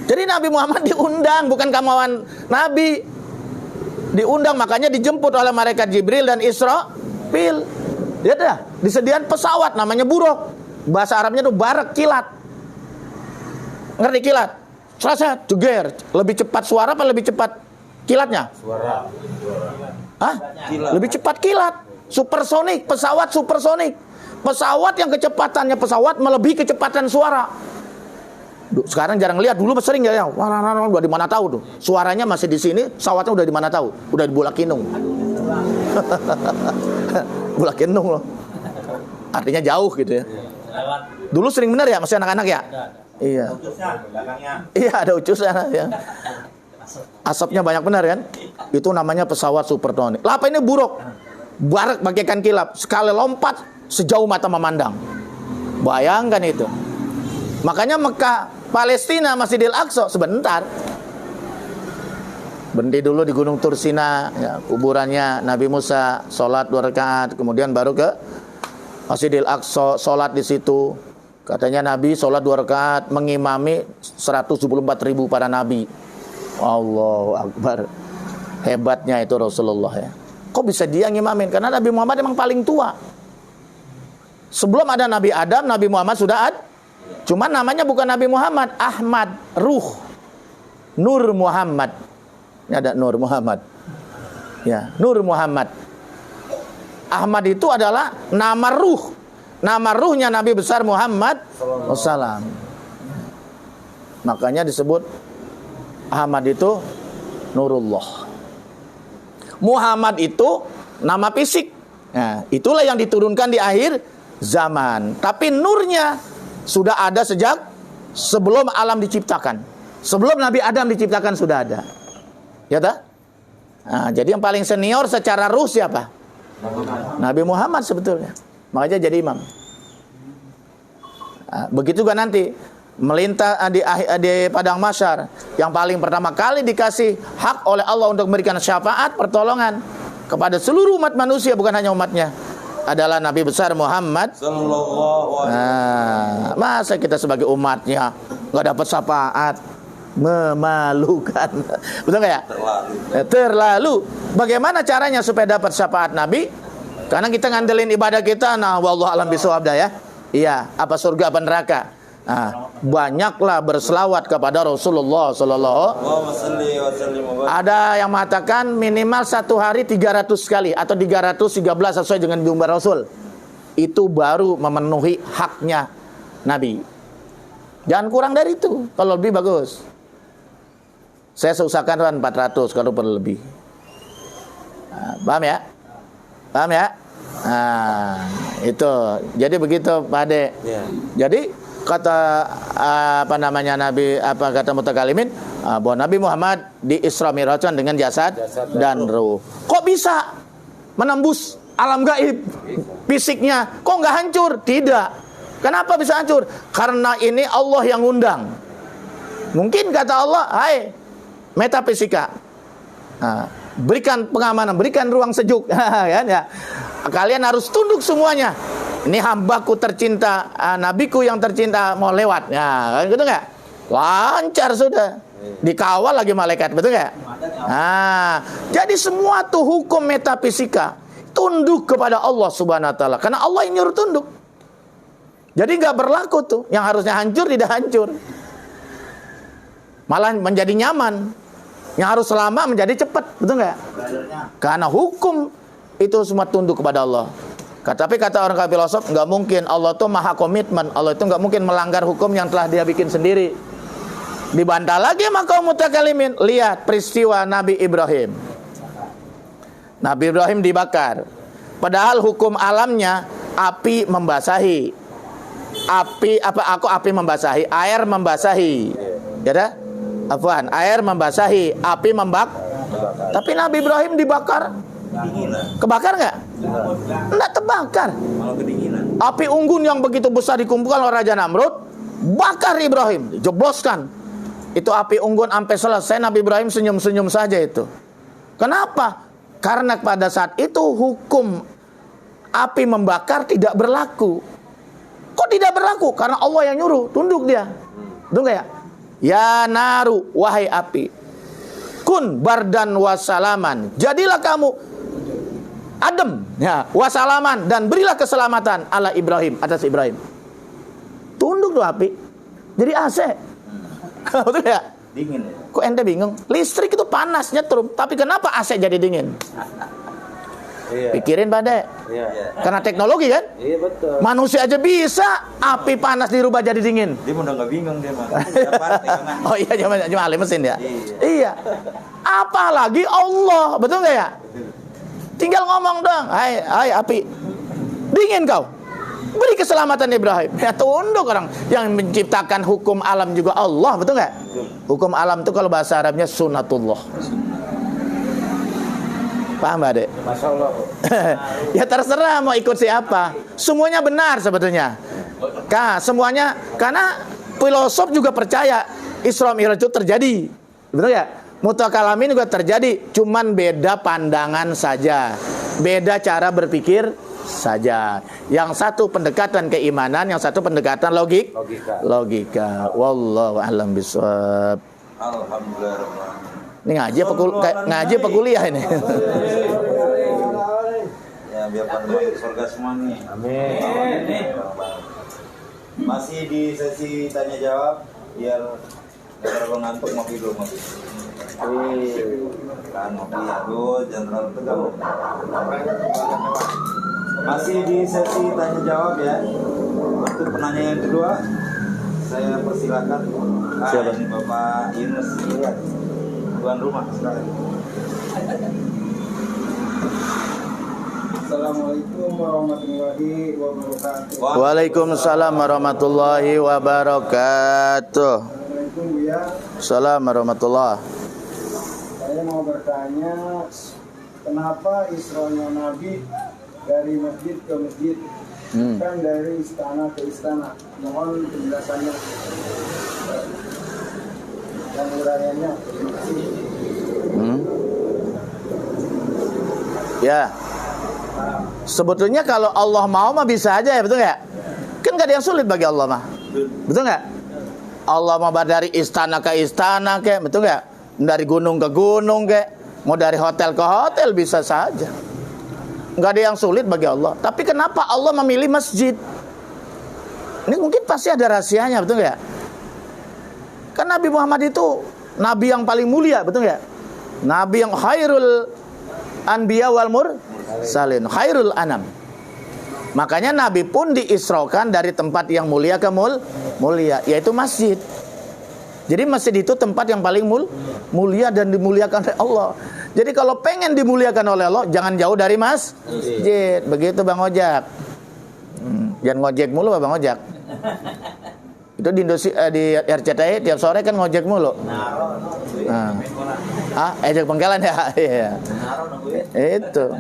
Jadi Nabi Muhammad diundang, bukan kemauan Nabi. Diundang, makanya dijemput oleh malaikat Jibril dan Israfil. Dia dah disediakan pesawat namanya buruk. Bahasa Arabnya itu barak, kilat. Ngerti kilat? Selesai, jeger. Lebih cepat suara apa lebih cepat kilatnya? Suara. Hah? Kilat. Lebih cepat kilat. Supersonik, pesawat supersonik. Pesawat yang kecepatannya pesawat melebihi kecepatan suara. Sekarang jarang lihat, dulu sering ya. Udah di mana tahu tuh. Suaranya masih di sini, pesawatnya udah di mana tahu. Udah di Bulakinung. Bulakinung loh. Artinya jauh gitu ya. Dulu sering benar ya, masih anak-anak ya? Iya. Iya, ada ucusnya ya. Asapnya banyak benar kan? Itu namanya pesawat supersonik. Lah apa ini buruk? Barak bagaikan kilap, sekali lompat sejauh mata memandang. Bayangkan itu. Makanya Mekah, Palestina, Masjidil Aqsa sebentar. Berhenti dulu di Gunung Tursina, ya, kuburannya Nabi Musa, sholat 2 rakaat, kemudian baru ke Masjidil Aqsa, sholat di situ. Katanya Nabi sholat 2 rakaat mengimami 174.000 para nabi. Allahu Akbar. Hebatnya itu Rasulullah ya. Kok bisa dia ngimamin? Karena Nabi Muhammad memang paling tua. Sebelum ada Nabi Adam, Nabi Muhammad sudah ada. Cuman namanya bukan Nabi Muhammad, Ahmad, Ruh, Nur Muhammad. Ini ada Nur Muhammad. Ya, Nur Muhammad. Ahmad itu adalah nama ruh. Nama ruhnya Nabi besar Muhammad SAW. Makanya disebut Ahmad itu Nurullah. Muhammad itu nama fisik. Nah, itulah yang diturunkan di akhir zaman. Tapi nurnya sudah ada sejak sebelum alam diciptakan. Sebelum Nabi Adam diciptakan sudah ada. Ya tak? Nah, jadi yang paling senior secara ruh siapa? Nabi Muhammad sebetulnya. Makanya jadi imam. Nah, begitu juga nanti melintas di padang mahsyar, yang paling pertama kali dikasih hak oleh Allah untuk memberikan syafaat pertolongan kepada seluruh umat manusia, bukan hanya umatnya, adalah Nabi besar Muhammad sallallahu alaihi wasallam. Masa kita sebagai umatnya nggak dapat syafaat? Memalukan. Betul nggak ya? Terlalu. Bagaimana caranya supaya dapat syafaat Nabi? Karena kita ngandelin ibadah kita, nah wallahu alam bisawab dah ya. Iya, apa surga apa neraka. Nah, banyaklah berselawat kepada Rasulullah sallallahu alaihi wasallam. Ada yang mengatakan minimal 1 hari 300 kali atau 313 sesuai dengan jumlah Rasul. Itu baru memenuhi haknya Nabi. Jangan kurang dari itu, kalau lebih bagus. Saya seusahakan 400 kalau perlu lebih. Paham ya? Paham ya? Nah, itu. Jadi begitu Pak Ade. Ya. Jadi kata kata mutakalimin bahwa Nabi Muhammad di Isra Mi'rajkan dengan jasad dan ruh. Kok bisa menembus alam gaib fisiknya? Kok nggak hancur? Tidak. Kenapa bisa hancur? Karena ini Allah yang undang. Mungkin kata Allah, hai metafisika, berikan pengamanan, berikan ruang sejuk, kan ya. Kalian harus tunduk semuanya. Ini hambaku tercinta, nabiku yang tercinta mau lewat, ya, gitu nggak? Lancar sudah, dikawal lagi malaikat, betul nggak? Nah, jadi semua tuh hukum metafisika tunduk kepada Allah Subhanahu Wa Taala, karena Allah yang nyuruh tunduk. Jadi nggak berlaku tuh, yang harusnya hancur tidak hancur, malah menjadi nyaman. Yang harus lama menjadi cepat, betul nggak? Karena hukum itu semua tunduk kepada Allah. Tapi kata orang filosof, nggak mungkin, Allah tuh maha komitmen. Allah itu nggak mungkin melanggar hukum yang telah dia bikin sendiri. Dibantah lagi sama kaum mutakalimin. Lihat peristiwa Nabi Ibrahim. Nabi Ibrahim dibakar. Padahal hukum alamnya api membasahi. Api membasahi, air membasahi. Ya dah? Afwan, air membasahi, api membakar. Tapi Nabi Ibrahim dibakar. Kebakar nggak? Nggak terbakar. Api unggun yang begitu besar dikumpulkan oleh Raja Namrud, bakar Ibrahim, jebloskan. Itu api unggun sampai selesai, Nabi Ibrahim senyum-senyum saja itu. Kenapa? Karena pada saat itu hukum api membakar tidak berlaku. Kok tidak berlaku? Karena Allah yang nyuruh, tunduk dia. Tunduk ya? Ya naru, wahai api, kun bardan wasalaman, jadilah kamu adem, ya, wasalaman, dan berilah keselamatan ala Ibrahim, atas Ibrahim. Tunduk tuh api, jadi AC. Betul ya? Dingin. Kok ente bingung? Listrik itu panas nyetrum, tapi kenapa AC jadi dingin? Iya. Pikirin pada, iya. Karena teknologi kan? Iya betul. Manusia aja bisa api panas dirubah jadi dingin. Dia udah nggak bingung dia mah. Oh iya, cuma ahli mesin ya. Iya. Apalagi Allah, betul nggak ya? Tinggal ngomong dong, hai api, dingin kau, beri keselamatan Ibrahim. Ya tunduk orang yang menciptakan hukum alam juga Allah, betul nggak? Hukum alam itu kalau bahasa Arabnya sunatullah. Paham Mbak Dek? Masya Allah. Ya terserah mau ikut siapa. Semuanya benar sebetulnya. Semuanya, karena filosof juga percaya Isra Mi'raj itu terjadi. Betul ya? Mutakalamin juga terjadi. Cuman beda pandangan saja. Beda cara berpikir saja. Yang satu pendekatan keimanan, yang satu pendekatan logika. Wallahu a'lam bishawab. Alhamdulillah. Ini ngaji apa kuliah ini? Ya biar pada masuk surga semua nih. Amin. Masih di sesi tanya jawab, biar kalau ngantuk mau tidur ngopi. Kan ngopi aduh jangan terlalu tegang. Masih di sesi tanya jawab ya. Untuk penanya yang kedua, saya persilakan. Siapa? Ini Bapak Yunus. Tuan rumah sekarang. Assalamualaikum warahmatullahi wabarakatuh. Waalaikumsalam warahmatullahi wabarakatuh. Assalamualaikum Buya. Assalamualaikum warahmatullahi. Saya mau bertanya, kenapa Isra'nya Nabi dari masjid ke masjid, bukan dari istana ke istana? Mohon penjelasannya dan uraiannya. Ya, sebetulnya kalau Allah mau mah bisa aja ya, betul nggak? Kan nggak ada yang sulit bagi Allah mah, betul nggak? Allah mau dari istana ke istana kayak, betul nggak? Dari gunung ke gunung kayak, mau dari hotel ke hotel bisa saja. Nggak ada yang sulit bagi Allah. Tapi kenapa Allah memilih masjid? Ini mungkin pasti ada rahasianya, betul nggak? Kan Nabi Muhammad itu Nabi yang paling mulia, betul nggak? Nabi yang khairul anbiya wal mursalin, khairul anam. Makanya Nabi pun diisrokan dari tempat yang mulia ke mulia, yaitu masjid. Jadi masjid itu tempat yang paling mulia dan dimuliakan oleh Allah. Jadi kalau pengen dimuliakan oleh Allah, jangan jauh dari masjid. Begitu Bang Ojak. Jangan ngojek mulu Bang Ojak. Itu di RCTI tiap sore kan ngojek mulu. Ejek penggalan ya. Iya. Itu.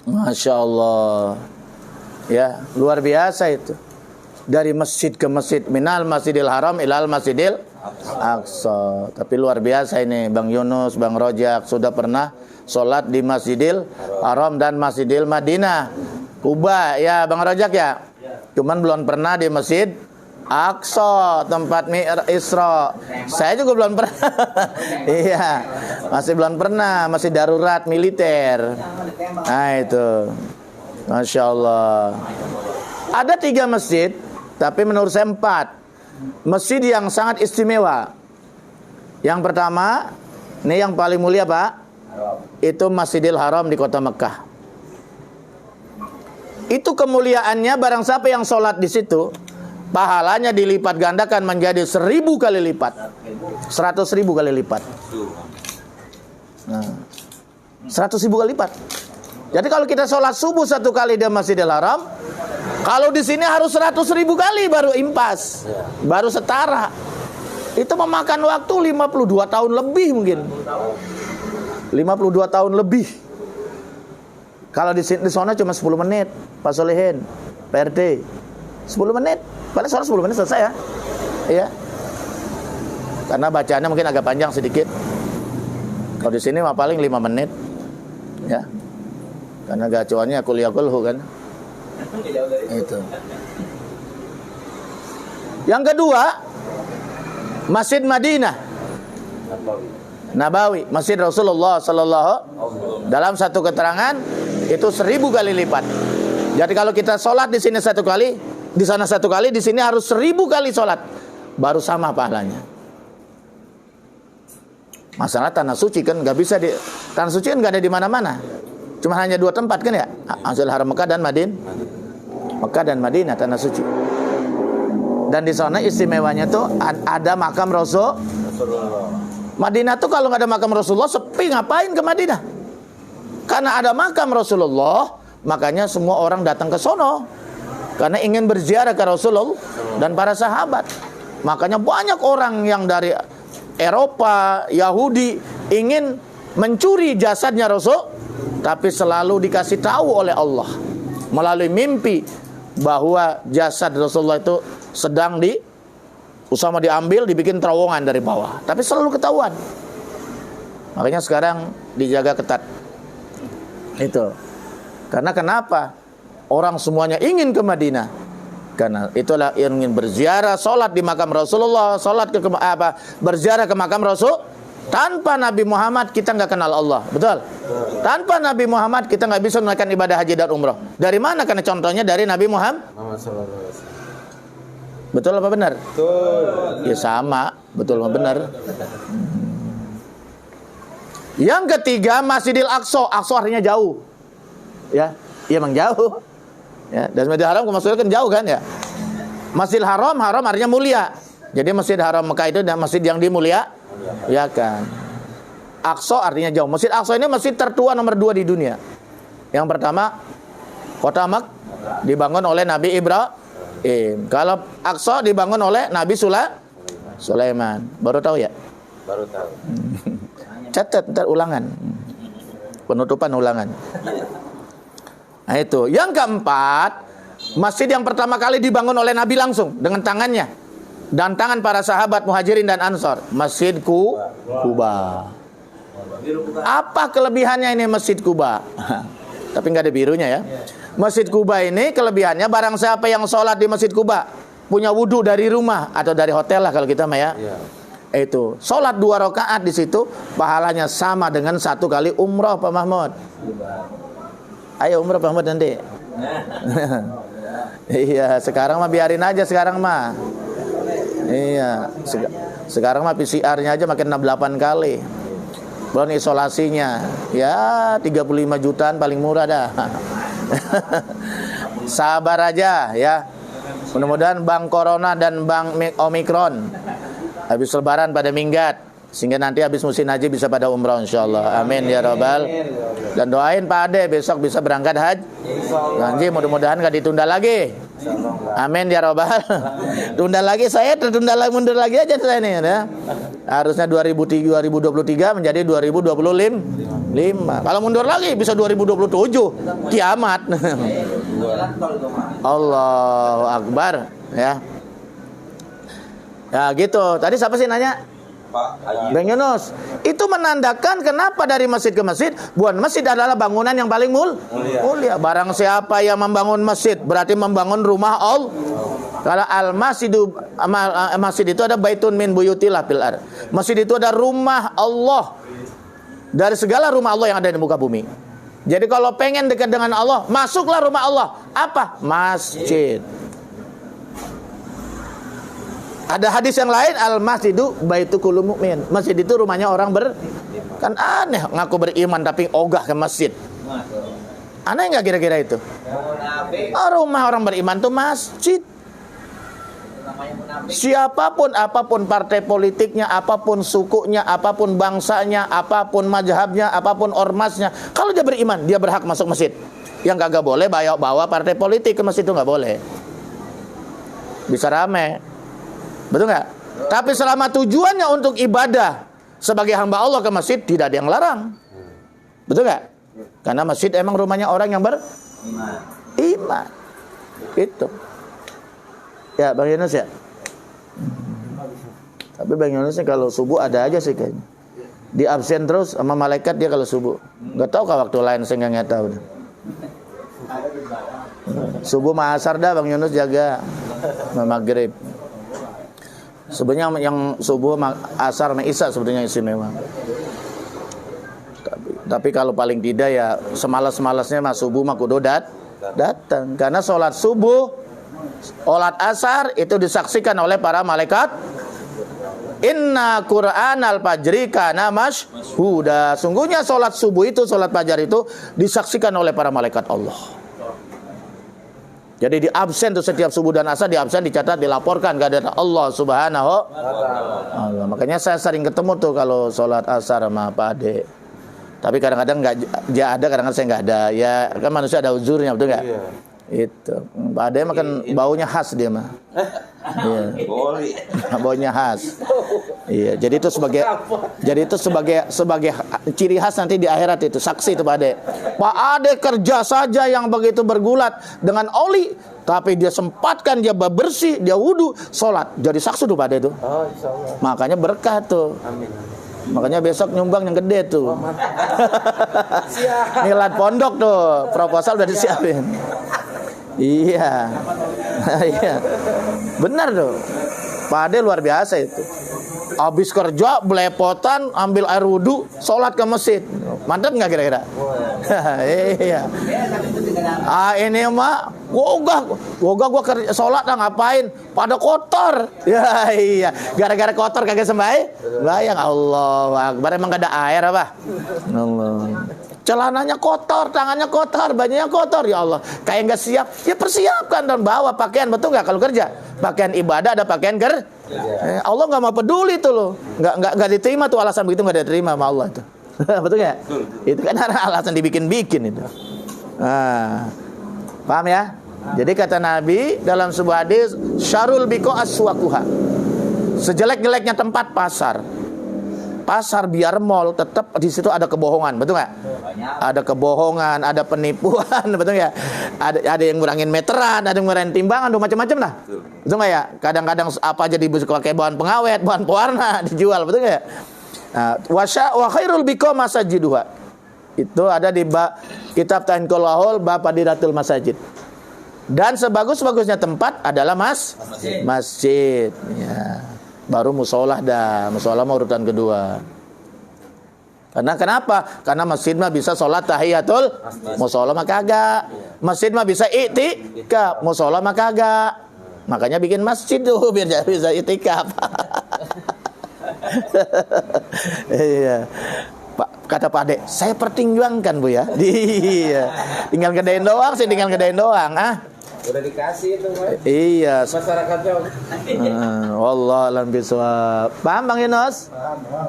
Masya Allah. Ya, luar biasa itu. Dari masjid ke masjid, minal masjidil haram ilal masjidil aqsa. Tapi luar biasa ini Bang Yunus, Bang Rojak sudah pernah sholat di Masjidil Haram dan Masjidil Madinah, Kuba ya Bang Rojak ya. Cuman belum pernah di Masjid Aqsa, tempat Isra. Saya juga belum pernah. Iya, masih belum pernah, masih darurat militer. Nah itu, Masya Allah. Ada 3 masjid, tapi menurut saya 4 masjid yang sangat istimewa. Yang pertama, ini yang paling mulia Pak, itu Masjidil Haram di kota Mekah. Itu kemuliaannya, barang siapa yang sholat di situ, pahalanya dilipat gandakan menjadi 1000 kali lipat, 100.000 kali lipat. 100.000 kali lipat. Jadi kalau kita sholat subuh 1 kali di Masjidil Haram, kalau di sini harus 100.000 kali baru impas, baru setara. Itu memakan waktu 52 tahun lebih mungkin. 52 tahun lebih. Kalau di sana cuma 10 menit, Pak Solehin, Pak RT. 10 menit. Paling sholat 10 menit selesai ya. Iya. Karena bacaannya mungkin agak panjang sedikit. Kalau di sini mah paling 5 menit. Ya. Karena gacuannya kulhu kan. Itu. Yang kedua, Masjid Madinah Nabawi, Masjid Rasulullah sallallahu dalam satu keterangan itu 1000 kali lipat. Jadi kalau kita sholat di sini 1 kali, di sana 1 kali, di sini harus 1000 kali sholat, baru sama pahalanya. Masalah tanah suci kan nggak bisa di tanah suci kan nggak ada di mana-mana. Cuma hanya 2 tempat kan ya, Masjidil Haram Mekah dan Mekah dan Madinah tanah suci. Dan di sana istimewanya tuh ada makam Rasulullah. Madinah tuh kalau nggak ada makam Rasulullah sepi, ngapain ke Madinah? Karena ada makam Rasulullah, makanya semua orang datang ke sono karena ingin berziarah ke Rasulullah dan para sahabat. Makanya banyak orang yang dari Eropa, Yahudi ingin mencuri jasadnya Rasul, tapi selalu dikasih tahu oleh Allah melalui mimpi bahwa jasad Rasulullah itu sedang diambil, dibikin terowongan dari bawah, tapi selalu ketahuan. Makanya sekarang dijaga ketat. Itu. Karena kenapa? Orang semuanya ingin ke Madinah. Karena itulah yang ingin berziarah, sholat di makam Rasulullah, berziarah ke makam Rasul. Tanpa Nabi Muhammad kita nggak kenal Allah, betul? Tanpa Nabi Muhammad kita nggak bisa menunaikan ibadah haji dan umrah. Dari mana? Karena contohnya dari Nabi Muhammad. Betul apa benar? Betul. Ya sama, betul apa benar? Yang ketiga Masjidil Aqsa. Aqsa artinya jauh. Ya, iya memang jauh. Ya, dan Masjidil Haram maksudnya kan jauh kan ya. Masjidil Haram, haram artinya mulia. Jadi Masjidil Haram Mekah itu adalah masjid yang dimulia. Ya kan. Aqsa artinya jauh. Masjid Aqsa ini masjid tertua nomor 2 di dunia. Yang pertama kota Mekah dibangun oleh Nabi Ibrahim. Kalau Aqsa dibangun oleh Nabi Sulaiman. Baru tahu ya? Baru tahu. Catat ntar ulangan. Penutupan ulangan. Nah itu. Yang keempat, masjid yang pertama kali dibangun oleh Nabi langsung dengan tangannya dan tangan para sahabat Muhajirin dan Ansor, Masjid Kuba. Apa kelebihannya ini Masjid Kuba? Tapi nggak ada birunya ya. Masjid Kuba ini kelebihannya, barang siapa yang sholat di Masjid Kuba punya wudhu dari rumah atau dari hotel lah kalau kita mah ya. Itu sholat 2 rakaat di situ pahalanya sama dengan 1 kali umroh Pak Mahmud. Ayo umroh Pak Mahmud nanti. Iya, sekarang mah biarin aja sekarang mah. Iya, sekarang mah PCR-nya aja makin 68 kali. Belum isolasinya. Ya, 35 jutaan paling murah dah. Sabar aja ya. Mudah-mudahan Bang Corona dan Bang Omikron Habis lebaran pada minggat, sehingga nanti habis musim haji bisa pada umrah insyaallah. Amin ya rabbal. Dan doain Pak Ade besok bisa berangkat haji. Mudah-mudahan gak ditunda lagi. Amin ya rabbal. Tunda lagi, saya tertunda lagi, mundur lagi aja saya nih ya. Harusnya 2023 menjadi 2025. Kalau mundur lagi bisa 2027. Kiamat. Allahu Akbar ya. Ya gitu. Tadi siapa sih nanya? Bang Yunus. Itu menandakan kenapa dari masjid ke masjid, buat masjid adalah bangunan yang paling mulia. Barang siapa yang membangun masjid berarti membangun rumah Allah. Kalau masjid itu ada baitun min buyutillah fil ard. Masjid itu ada rumah Allah dari segala rumah Allah yang ada di muka bumi. Jadi kalau pengen dekat dengan Allah, masuklah rumah Allah. Apa? Masjid. Ada hadis yang lain, al-masjidu baitu kullu mu'min. Masjid itu rumahnya orang kan aneh ngaku beriman tapi ogah ke masjid. Aneh enggak kira-kira itu? Rumah orang beriman itu masjid. Siapapun, apapun partai politiknya, apapun sukunya, apapun bangsanya, apapun mazhabnya, apapun ormasnya, kalau dia beriman, dia berhak masuk masjid. Yang kagak boleh bawa partai politik ke masjid itu nggak boleh. Bisa rame. Betul nggak? Tapi selama tujuannya untuk ibadah sebagai hamba Allah ke masjid, tidak ada yang larang. Betul nggak? Karena masjid emang rumahnya orang yang beriman. Itu. Ya Bang Yunus ya. Tapi Bang Yunus kalau subuh ada aja sih kayaknya. Di absen terus sama malaikat dia kalau subuh. Nggak tahu waktu lain saya nggak tahu. Subuh sama asar dah Bang Yunus jaga. Maghrib. Sebenarnya yang subuh, asar, sama isya sebenarnya istimewa. Tapi kalau paling tidak ya semalas-malasnya mas subuh mah kudu datang. Karena sholat subuh, sholat asar itu disaksikan oleh para malaikat. Inna Qur'anal fajri kana mashhuda. Sungguhnya sholat subuh itu, sholat fajar itu disaksikan oleh para malaikat Allah. Jadi di absen tuh setiap subuh dan asar di absen dicatat, dilaporkan kepada Allah Subhanahu wa ta'ala. Makanya saya sering ketemu tuh kalau sholat asar sama Pak Ade. Tapi kadang-kadang nggak ada, kadang-kadang saya nggak ada. Ya kan manusia ada uzurnya, betul nggak? Iya. Itu Pak Ade makan baunya khas dia mah. Iya. Baunya khas. Iya. Jadi itu sebagai ciri khas nanti di akhirat itu, saksi itu Pak Ade. Pak Ade kerja saja yang begitu bergulat dengan oli, tapi dia sempatkan, dia bersih, dia wudu, sholat, jadi saksi tuh Pak Ade itu. Oh, insyaallah. Makanya berkah tuh. Amin. Makanya besok nyumbang yang gede tuh. Milad pondok tuh, proposal udah disiapin. Iya. Iya. Benar tuh. Pak Ade luar biasa itu. Habis kerja belepotan, ambil air wudu, sholat ke masjid. Mantap nggak kira-kira? Iya. Ini mah gua kerja sholat ngapain? Pada kotor. Ya iya. Gara-gara kotor kagak sembayang. Allahu Akbar. Emang gak ada air apa? Allah. Celananya kotor, tangannya kotor, bajunya kotor, ya Allah. Kayak nggak siap, ya persiapkan dan bawa pakaian, betul nggak kalau kerja? Pakaian ibadah ada pakaian kerja. Allah nggak mau peduli tuh loh, nggak diterima tuh alasan begitu, nggak diterima sama Allah tuh. Betul nggak? Itu kan alasan dibikin-bikin itu. Nah, paham ya? Jadi kata Nabi dalam sebuah hadis, syarul biqo aswaquha. Sejelek-jeleknya tempat pasar. Pasar biar mall, tetap di situ ada kebohongan, betul nggak? Ada kebohongan, ada penipuan, betul nggak? Ada yang ngurangin meteran, ada yang ngurangin timbangan, macam-macam lah, betul nggak ya? Kadang-kadang apa aja dipakai bahan pengawet, bahan pewarna dijual, betul nggak? Nah, wa khairul biqo masajiduha. Itu ada di kitab Tanqul Lahul bab Fadilatul Masajid. Dan sebagus-bagusnya tempat adalah masjid. Ya. Baru musolah dah. Musolah mah urutan kedua. Karena kenapa? Karena masjid mah bisa sholat tahiyatul, musolah mah kagak. Masjid mah bisa i'tikaf, musolah mah kagak. Makanya bikin masjid tuh biar bisa i'tikaf. Iya. Kata Pak Ade, saya pertimbangkan Bu ya. Iya. Tinggal gedein doang sih, tinggal gedein doang. Udah dikasih itu, Mas. Iya. Masyarakatnya. Wallah alam bisawab. Paham Bang Yunus?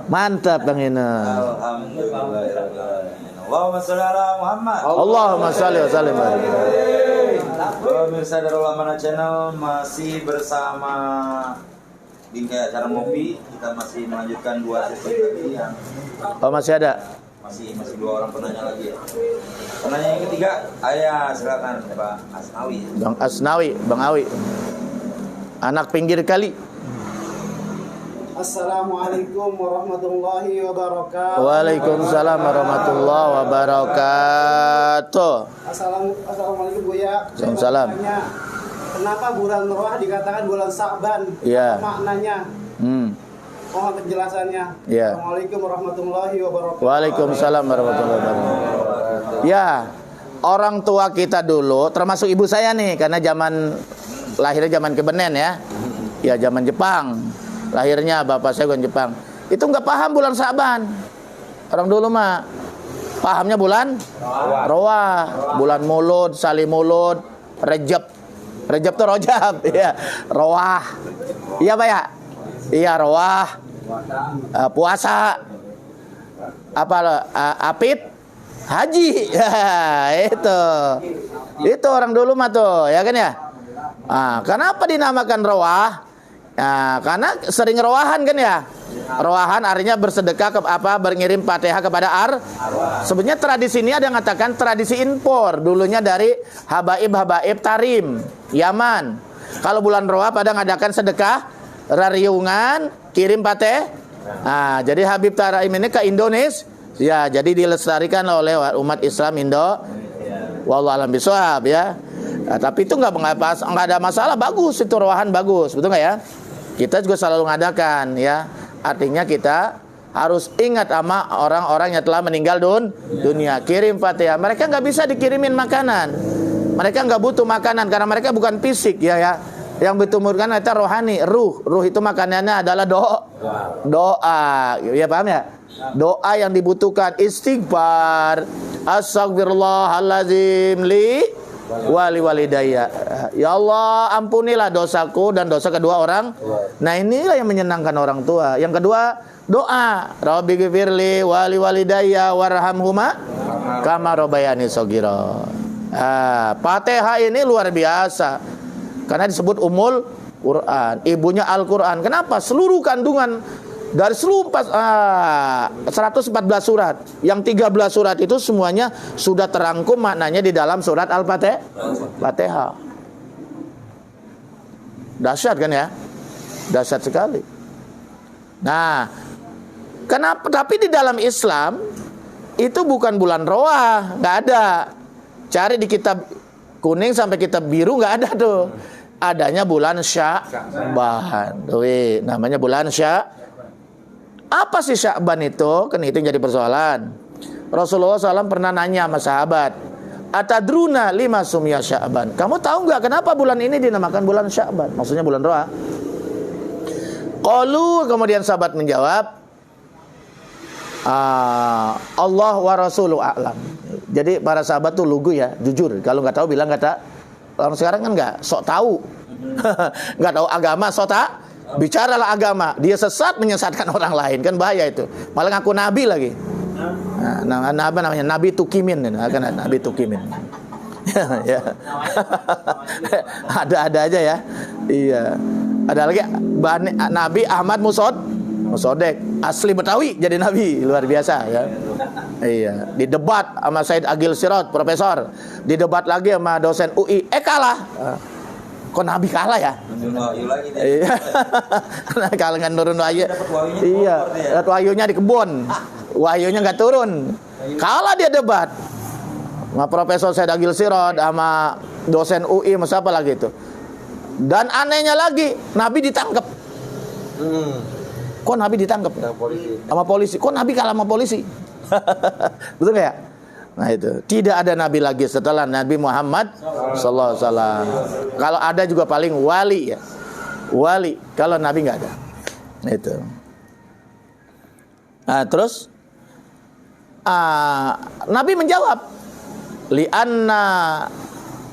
Mantap Bang Yunus. Alhamdulillah. Allahumma sholli ala Muhammad. Allahumma shalli wa sallim. Pemirsa Darul Amanah Channel masih bersama bingkai acara ngopi. Kita masih melanjutkan 2 sesi tadi yang Masih ada? masih 2 orang penanya lagi ya. Penanya yang ketiga, ayah silakan Pak Asnawi. Bang Asnawi, Bang Awi. Anak pinggir kali. Assalamualaikum warahmatullahi wabarakatuh. Waalaikumsalam warahmatullahi wabarakatuh. Assalamualaikum Buya. Waalaikumsalam. Kenapa bulan Roh dikatakan bulan Sa'ban? Iya. Apa maknanya? Mohon penjelasannya. Iya. Assalamualaikum warahmatullahi wabarakatuh. Waalaikumsalam warahmatullahi wabarakatuh. Ya, orang tua kita dulu, termasuk ibu saya nih, karena lahirnya zaman kebenen ya. Ya zaman Jepang. Lahirnya bapak saya bukan Jepang. Itu nggak paham bulan Sa'ban. Orang dulu mah pahamnya bulan Roah, bulan Mulud, Salimulud, Rejab. Rejab tuh Rojab, ya. Roah. Iya Pak ya? Iya Roah. Puasa. Apit, haji. Ya, itu orang dulu mah tuh, ya kan ya? Kenapa dinamakan Roah? Karena sering roahan kan ya. Roahan artinya bersedekah mengirim Fatihah kepada Sebenarnya tradisi ini ada yang mengatakan tradisi impor. Dulunya dari habaib Tarim, Yaman. Kalau bulan Roah pada ngadakan sedekah rariungan kirim Fatihah. Jadi Habib Tarim ini ke Indonesia. Ya, jadi dilestarikan oleh umat Islam Indo. Wallahu a'lam bishawab ya. Tapi itu nggak ada masalah, bagus itu roahan bagus, betul nggak ya? Kita juga selalu mengadakan ya. Artinya kita harus ingat sama orang-orang yang telah meninggal dunia. Kirim Fatihah. Mereka nggak bisa dikirimin makanan. Mereka nggak butuh makanan karena mereka bukan fisik ya. Yang butuh makanan itu rohani, ruh itu makanannya adalah doa. Ya paham ya? Doa yang dibutuhkan istighfar. Astagfirullahaladzim wali walidayya. Ya Allah, ampunilah dosaku dan dosa kedua orang. Nah, inilah yang menyenangkan orang tua. Yang kedua, doa. Rabbi ghfirli wali walidayya warhamhuma kama rabbayani shaghira. Fatihah ini luar biasa. Karena disebut Ummul Quran, ibunya Al-Quran. Kenapa? Seluruh kandungan dari seluruh 114 surat, yang 13 surat itu semuanya sudah terangkum maknanya di dalam surat Al-Fatihah. Dahsyat kan ya? Dahsyat sekali. Nah, kenapa? Tapi di dalam Islam itu bukan bulan Roah, nggak ada. Cari di kitab kuning sampai kitab biru nggak ada tuh. Adanya bulan Sya'ban. Namanya bulan Apa sih Sya'ban itu? Kan itu yang jadi persoalan. Rasulullah SAW pernah nanya sama sahabat, Atadruna lima sumya Sya'ban. Kamu tahu nggak kenapa bulan ini dinamakan bulan Sya'ban? Maksudnya bulan Roah. Qalu, kemudian sahabat menjawab, Allah wa Rasulu a'lam. Jadi para sahabat tuh lugu ya, jujur. Kalau nggak tahu bilang nggak tahu. Orang sekarang kan nggak sok tahu, nggak tahu agama, sok tak. Bicaralah agama, dia sesat menyesatkan orang lain, kan bahaya itu. Malah ngaku nabi lagi. Nah, namanya Nabi Tukimin, kan Nabi Tukimin. Ya. Ada aja ya. Iya. Ada lagi Nabi Ahmad Musodek, asli Betawi jadi nabi, luar biasa ya. Iya. Didebat sama Said Agil Sirot, profesor. Didebat lagi sama dosen UI, kalah. Kok Nabi kalah ya? Iya. Kalangan turun wahyu. Iya. Dapat wahyunya di kebun. Wahyunya nggak turun. Kalah dia debat. Sama Profesor Said Agil Sirot, sama dosen UI, sama siapa lagi itu. Dan anehnya lagi, Nabi ditangkap. Kok Nabi ditangkap? Sama polisi. Kok Nabi kalah sama polisi? Betul nggak ya? Nah itu, tidak ada nabi lagi setelah Nabi Muhammad sallallahu alaihi wasallam. Kalau ada juga paling wali ya. Wali, kalau nabi nggak ada. Nah itu. Nah, terus Nabi menjawab, li'anna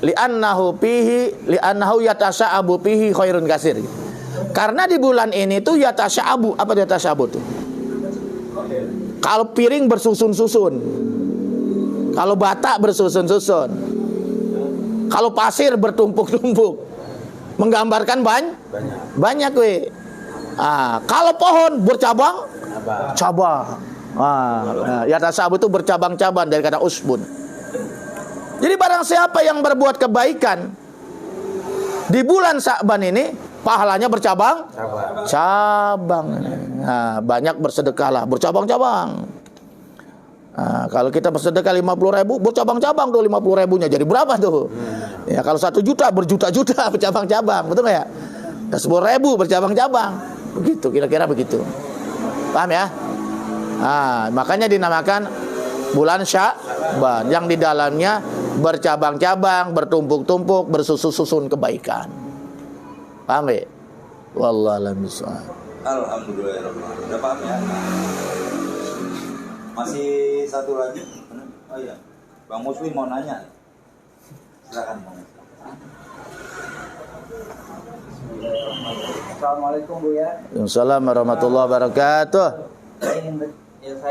li'annahu yatasya'abu fihi khairun kasir. Karena di bulan ini tuh yatasya'abu. Apa yatasya'abu tuh? Kalau piring bersusun-susun, kalau bata bersusun-susun, kalau pasir bertumpuk-tumpuk, menggambarkan banyak we. Kalau pohon bercabang, cabang. Yatasya'abu itu bercabang-cabang dari kata usbun. Jadi barang siapa yang berbuat kebaikan di bulan Sya'ban ini, pahalanya bercabang-cabang. Banyak bersedekahlah, bercabang-cabang. Kalau kita bersedekah 50.000, bercabang-cabang tuh 50.000-nya. Jadi berapa tuh? Ya kalau 1 juta, berjuta-juta bercabang-cabang, betul nggak ya? 10.000 bercabang-cabang, begitu kira-kira begitu. Paham ya? Makanya dinamakan bulan Sya'ban yang di dalamnya bercabang-cabang, bertumpuk-tumpuk, bersusun-susun kebaikan. Paham ya? Wallahu a'lam bishawab. Alhamdulillah. Udah paham ya? Masih satu lagi. Oh iya. Bang Muslim mau nanya. Silakan Bang. Assalamualaikum Bu ya. Waalaikumsalam warahmatullahi wabarakatuh. Saya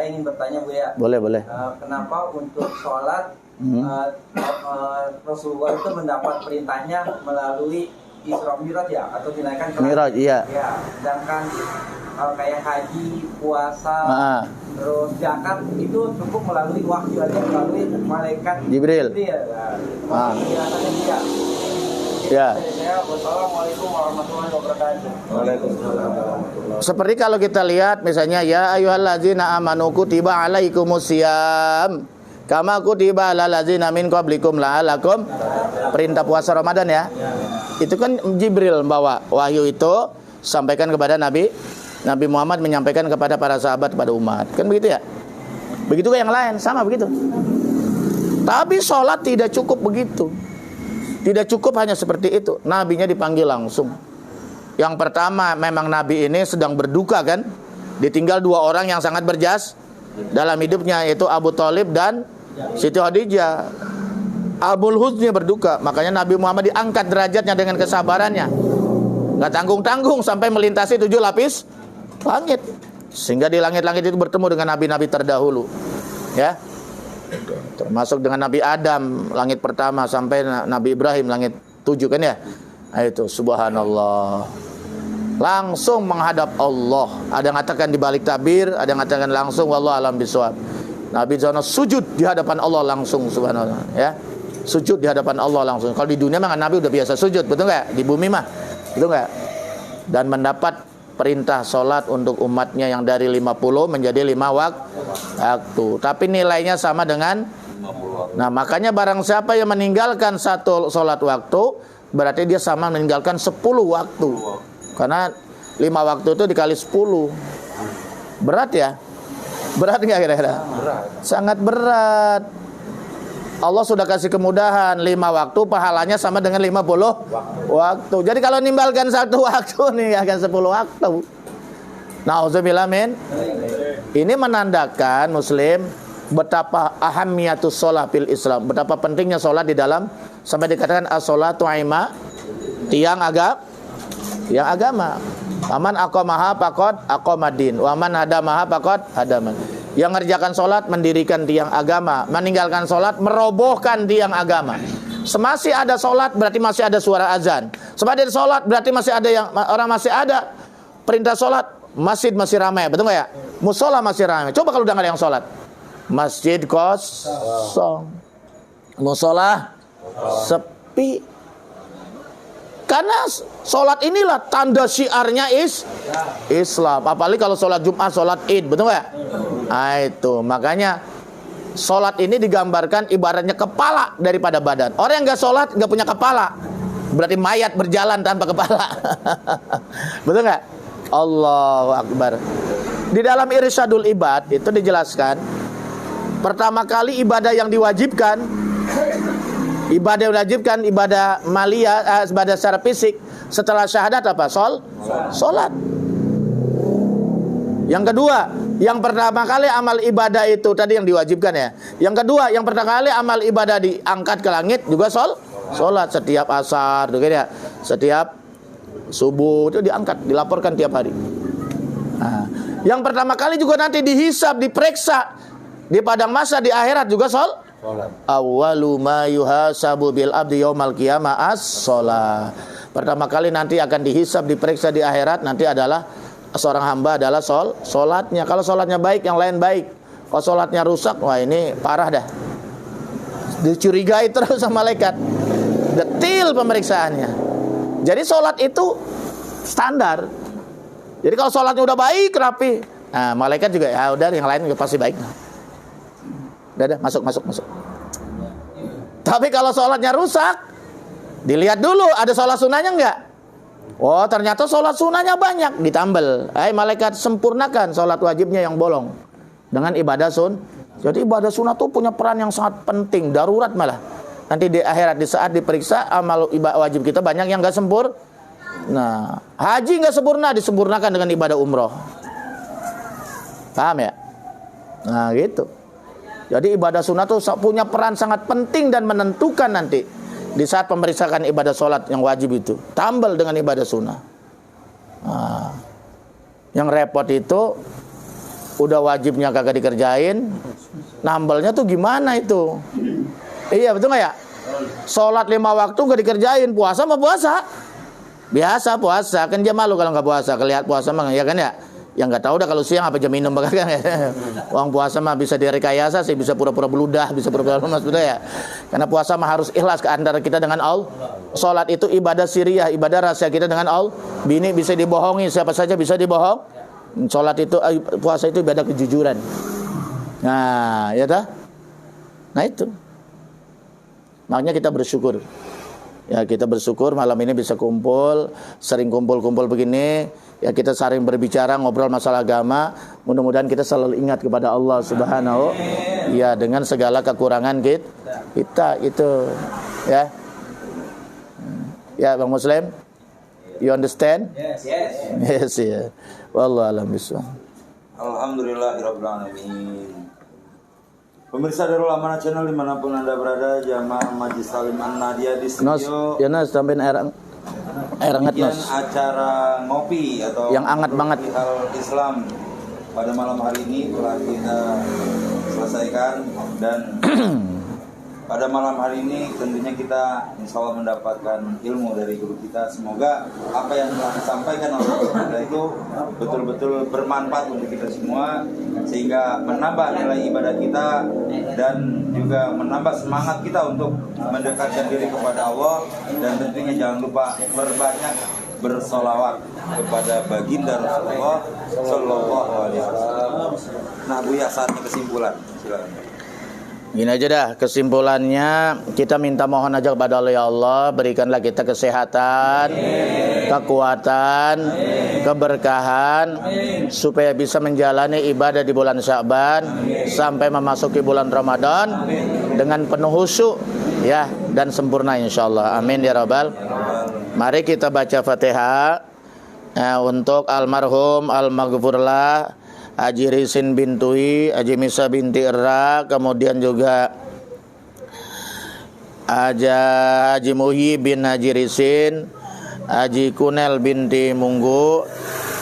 ingin bertanya Bu ya. Boleh. Kenapa untuk sholat Rasulullah itu mendapat perintahnya melalui Isra Mi'raj ya, atau dinaikkan ke Mi'raj, iya. Ya, sedangkan kayak haji, puasa, terus zakat itu cukup melalui wahyu aja, melalui malaikat Jibril. Penjelasannya dia. Ya. Wassalamualaikum warahmatullahi wabarakatuh. Waalaikumsalam. Seperti kalau kita lihat misalnya ya ayyuhallazina amanu kutiba alaikumusiyam kama kutiba alal ladzina min qablikum la'alakum, perintah puasa Ramadan ya. Itu kan Jibril membawa wahyu itu sampaikan kepada Nabi Muhammad, menyampaikan kepada para sahabat, kepada umat. Kan begitu ya? Begitu yang lain sama begitu. Tapi sholat tidak cukup begitu. Tidak cukup hanya seperti itu. Nabinya dipanggil langsung. Yang pertama, memang Nabi ini sedang berduka kan, ditinggal 2 orang yang sangat berjas dalam hidupnya, yaitu Abu Thalib dan Siti Khadijah. Abul Huzni berduka. Makanya Nabi Muhammad diangkat derajatnya dengan kesabarannya. Gak tanggung-tanggung sampai melintasi 7 lapis langit. Sehingga di langit-langit itu bertemu dengan nabi-nabi terdahulu. Ya. Termasuk dengan Nabi Adam, langit pertama, sampai Nabi Ibrahim, langit 7 kan ya. Nah, itu subhanallah. Langsung menghadap Allah. Ada yang mengatakan di balik tabir, ada yang mengatakan langsung, wallahu alam bisawab. Nabi Zono sujud di hadapan Allah langsung, subhanallah, ya. Sujud di hadapan Allah langsung. Kalau di dunia mah Nabi udah biasa sujud, betul nggak? Di bumi mah, betul nggak? Dan mendapat perintah sholat untuk umatnya yang dari 50 menjadi 5 waktu. Tapi nilainya sama dengan 50. Nah, makanya barang siapa yang meninggalkan 1 sholat waktu, berarti dia sama meninggalkan 10 waktu. Karena 5 waktu itu dikali 10. Berat ya? Berat nggak kira-kira? Berat. Sangat berat. Allah sudah kasih kemudahan, 5 waktu pahalanya sama dengan 50 waktu. Jadi kalau nimbalkan 1 waktu nih akan 10 waktu. Nauzubillah min. Ini menandakan Muslim betapa ahamiyatus sholat fil Islam, betapa pentingnya sholat di dalam, sampai dikatakan as-sholatu ima, tiang agama. Waman aqamaha faqad aqamadin, waman hadamaha faqad hadaman. Yang mengerjakan sholat mendirikan tiang agama, meninggalkan sholat merobohkan tiang agama. Semasih ada sholat berarti masih ada suara azan. Semasih ada sholat berarti masih ada yang orang masih ada perintah sholat. Masjid masih ramai, betul nggak ya? Musola masih ramai. Coba kalau udah nggak ada yang sholat, masjid kosong, musola sepi. Karena sholat inilah tanda syiarnya Islam. Apalagi kalau sholat Jumat, sholat Id, betul nggak? Nah itu, makanya sholat ini digambarkan ibaratnya kepala daripada badan. Orang yang nggak sholat, nggak punya kepala, berarti mayat berjalan tanpa kepala. Betul nggak? Allahu Akbar. Di dalam Irsyadul Ibad itu dijelaskan, pertama kali ibadah yang diwajibkan, ibadah maliyah, ibadah secara fisik setelah syahadat apa? Sholat. Yang kedua, yang pertama kali amal ibadah itu tadi yang diwajibkan ya. Yang kedua, yang pertama kali amal ibadah diangkat ke langit juga Sholat setiap asar, gitu ya. Setiap subuh itu diangkat, dilaporkan tiap hari. Nah, yang pertama kali juga nanti dihisab, diperiksa di padang mahsyar di akhirat juga sholat. Awwalu ma yuhasabu bil abdi yaumal qiyamah as-shalah. Pertama kali nanti akan dihisab, diperiksa di akhirat nanti adalah seorang hamba adalah sholatnya. Kalau sholatnya baik, yang lain baik. Kalau sholatnya rusak, wah ini parah dah. Dicurigai terus sama malaikat. Detil pemeriksaannya. Jadi sholat itu standar. Jadi kalau sholatnya udah baik, rapi, nah malaikat juga ya udah, yang lain juga pasti baik. Udah, masuk. Tapi kalau sholatnya rusak, dilihat dulu ada sholat sunnahnya enggak. Oh ternyata sholat sunnahnya banyak, ditambal. Malaikat sempurnakan sholat wajibnya yang bolong dengan ibadah Jadi ibadah sunnah tuh punya peran yang sangat penting, darurat malah. Nanti di akhirat di saat diperiksa amal ibadah wajib kita banyak yang enggak sempurna. Nah, haji enggak sempurna, disempurnakan dengan ibadah umroh. Paham ya? Nah gitu. Jadi ibadah sunnah tuh punya peran sangat penting dan menentukan nanti di saat pemeriksaan ibadah sholat yang wajib itu. Tambal dengan ibadah sunnah. Nah, yang repot itu udah wajibnya kagak dikerjain, nambalnya tuh gimana itu? Iya betul nggak ya? Sholat 5 waktu nggak dikerjain, puasa mah puasa, biasa puasa, kan dia malu kalau nggak puasa, kelihat puasa mah ya kan ya? Yang nggak tahu dah kalau siang apa jam minum kan ya? Uang puasa mah bisa direkayasa sih, bisa pura-pura beludah, bisa pura-pura lemas betul ya? Karena puasa mah harus ikhlas ke antara kita dengan Allah. Sholat itu ibadah siriyah, ibadah rahasia kita dengan Allah. Bini bisa dibohongi, siapa saja bisa dibohong. Sholat itu, puasa itu ibadah kejujuran. Nah, ya dah. Nah itu. Makanya kita bersyukur. Ya kita bersyukur malam ini bisa kumpul, sering kumpul-kumpul begini. Ya kita sering berbicara, ngobrol masalah agama. Mudah-mudahan kita selalu ingat kepada Allah Subhanahu. Ya dengan segala kekurangan kita itu. Ya. Ya Bang Muslim. You understand? Yes, ya. Wallahu a'lam bishawab. Alhamdulillahirabbil alamin. Pemirsa Darul Amanah Channel dimanapun Anda berada, jamaah Majlis Salim An-Nadia di studio. Nas tambahin air hangat Nas. Acara ngopi atau yang hangat banget hal Islam pada malam hari ini telah kita selesaikan dan pada malam hari ini tentunya kita insya Allah mendapatkan ilmu dari guru kita. Semoga apa yang telah disampaikan oleh kita itu betul-betul bermanfaat untuk kita semua, sehingga menambah nilai ibadah kita dan juga menambah semangat kita untuk mendekatkan diri kepada Allah. Dan tentunya jangan lupa berbanyak bersolawat kepada baginda Rasulullah Sallallahu Alaihi Wasallam. Nah Buya, saatnya kesimpulan, silakan. Gini aja dah kesimpulannya, kita minta mohon aja kepada Allah, ya Allah berikanlah kita kesehatan, kekuatan, keberkahan supaya bisa menjalani ibadah di bulan Sya'ban sampai memasuki bulan Ramadan dengan penuh khusyuk ya dan sempurna insyaallah. Amin ya rabbal. Mari kita baca Fatihah untuk almarhum al-maghfurlah Haji Risin Bintui, Haji Misa binti Ra, kemudian juga Haji Muhyi bin Haji Risin, Haji Kunel binti Munggu,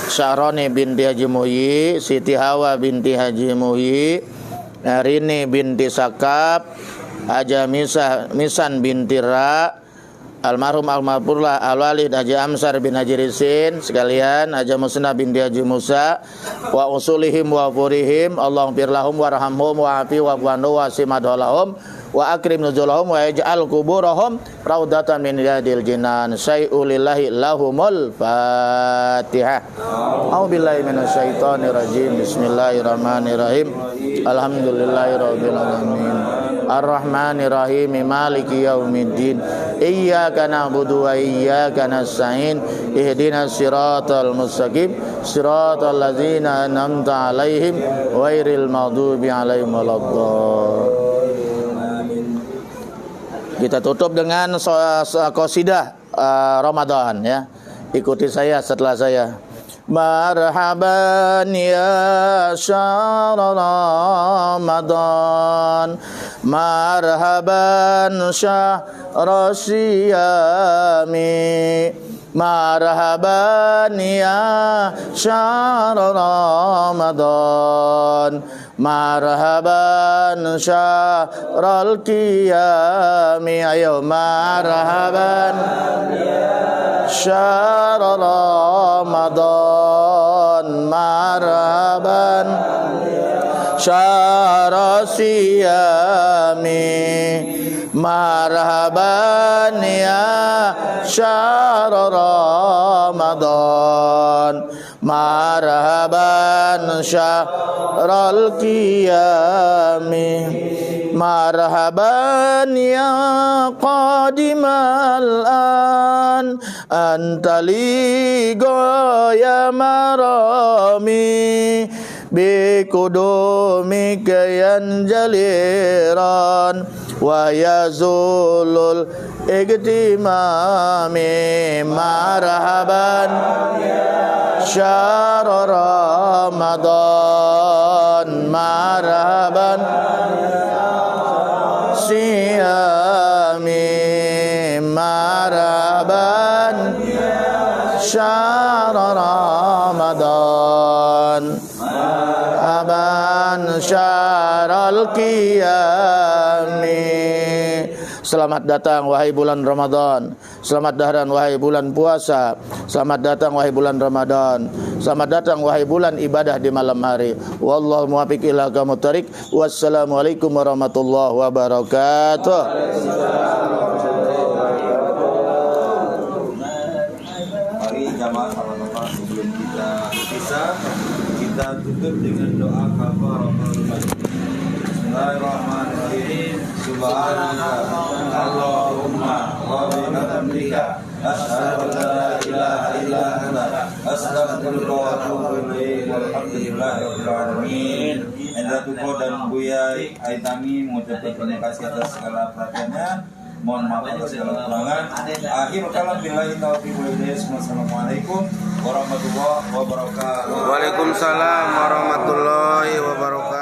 Syaroni binti Haji Muhyi, Siti Hawa binti Haji Muhyi, Rini binti Sakap, Haji Misan binti Ra, almarhum al-maghfurlah al-walid Haji Amsar bin Haji Risin sekalian, Haji Musna binti Haji Musa, wa usulihim wa furihim, Allahumma firlahum warhamhum wa afi wa bu'anhu wa simadholahum wa akrim nuzulahum wa yaj'al kuburahum raudatan min riyadil jinan. Syai'ulillahi lahumul Fatihah. A'udzubillahi minasyaitonir rajim. Bismillahirrahmanirrahim. Alhamdulillahirabbil alamin. Ar-Rahmanir-Rahim, Maliki Yaumiddin. Iyyaka na'budu wa iyyaka nasta'in. Ihdinas siratal mustaqim, siratal ladzina an'amta 'alaihim ghairil maghdubi 'alaihim waladdallin. Kita tutup dengan qasidah Ramadan ya. Ikuti saya setelah saya. marhaban ya syahr Ramadan, marhaban syahr siyami, marhaban ya syahr Ramadan, marhaban syahrul qiyami. Ayo marhaban syahr Ramadan, marhaban syahr siyami, marhaban ya syahr Ramadan, marhaban syahrul qiyami, marhaban ya qadimal an antali goya marami bikudumika yanjaliran wa yazulul igtimami, marhaban syahr Ramadan, marhaban siyami, marhaban syahr Ramadan, marhaban syahrul qiyami. Selamat datang wahai bulan Ramadan. Selamat datang wahai bulan puasa. Selamat datang wahai bulan Ramadan. Selamat datang wahai bulan ibadah di malam hari. Wallahu muwaffiq ila aqwamit thoriq. Wassalamualaikum warahmatullahi wabarakatuh. Mari jamaah salam-salam sebelum kita berpisah, kita tutup dengan doa kafaratul majlis. Bismillahirrahmanirrahim. Subhanaka Allahumma wa bihamdika asyhadu an la ilaha illa anta astaghfiruka wa atubu ilaik. Walhamdulillahirabbil alamin. Endratuko dan Buya Aitami mengucapkan terima kasih atas segala perhatiannya. Mohon maaf atas segala kekurangan. Akhir kalam billahi taufiq wal hidayah. Wassalamualaikum warahmatullahi wabarakatuh. Waalaikumsalam warahmatullahi wabarakatuh.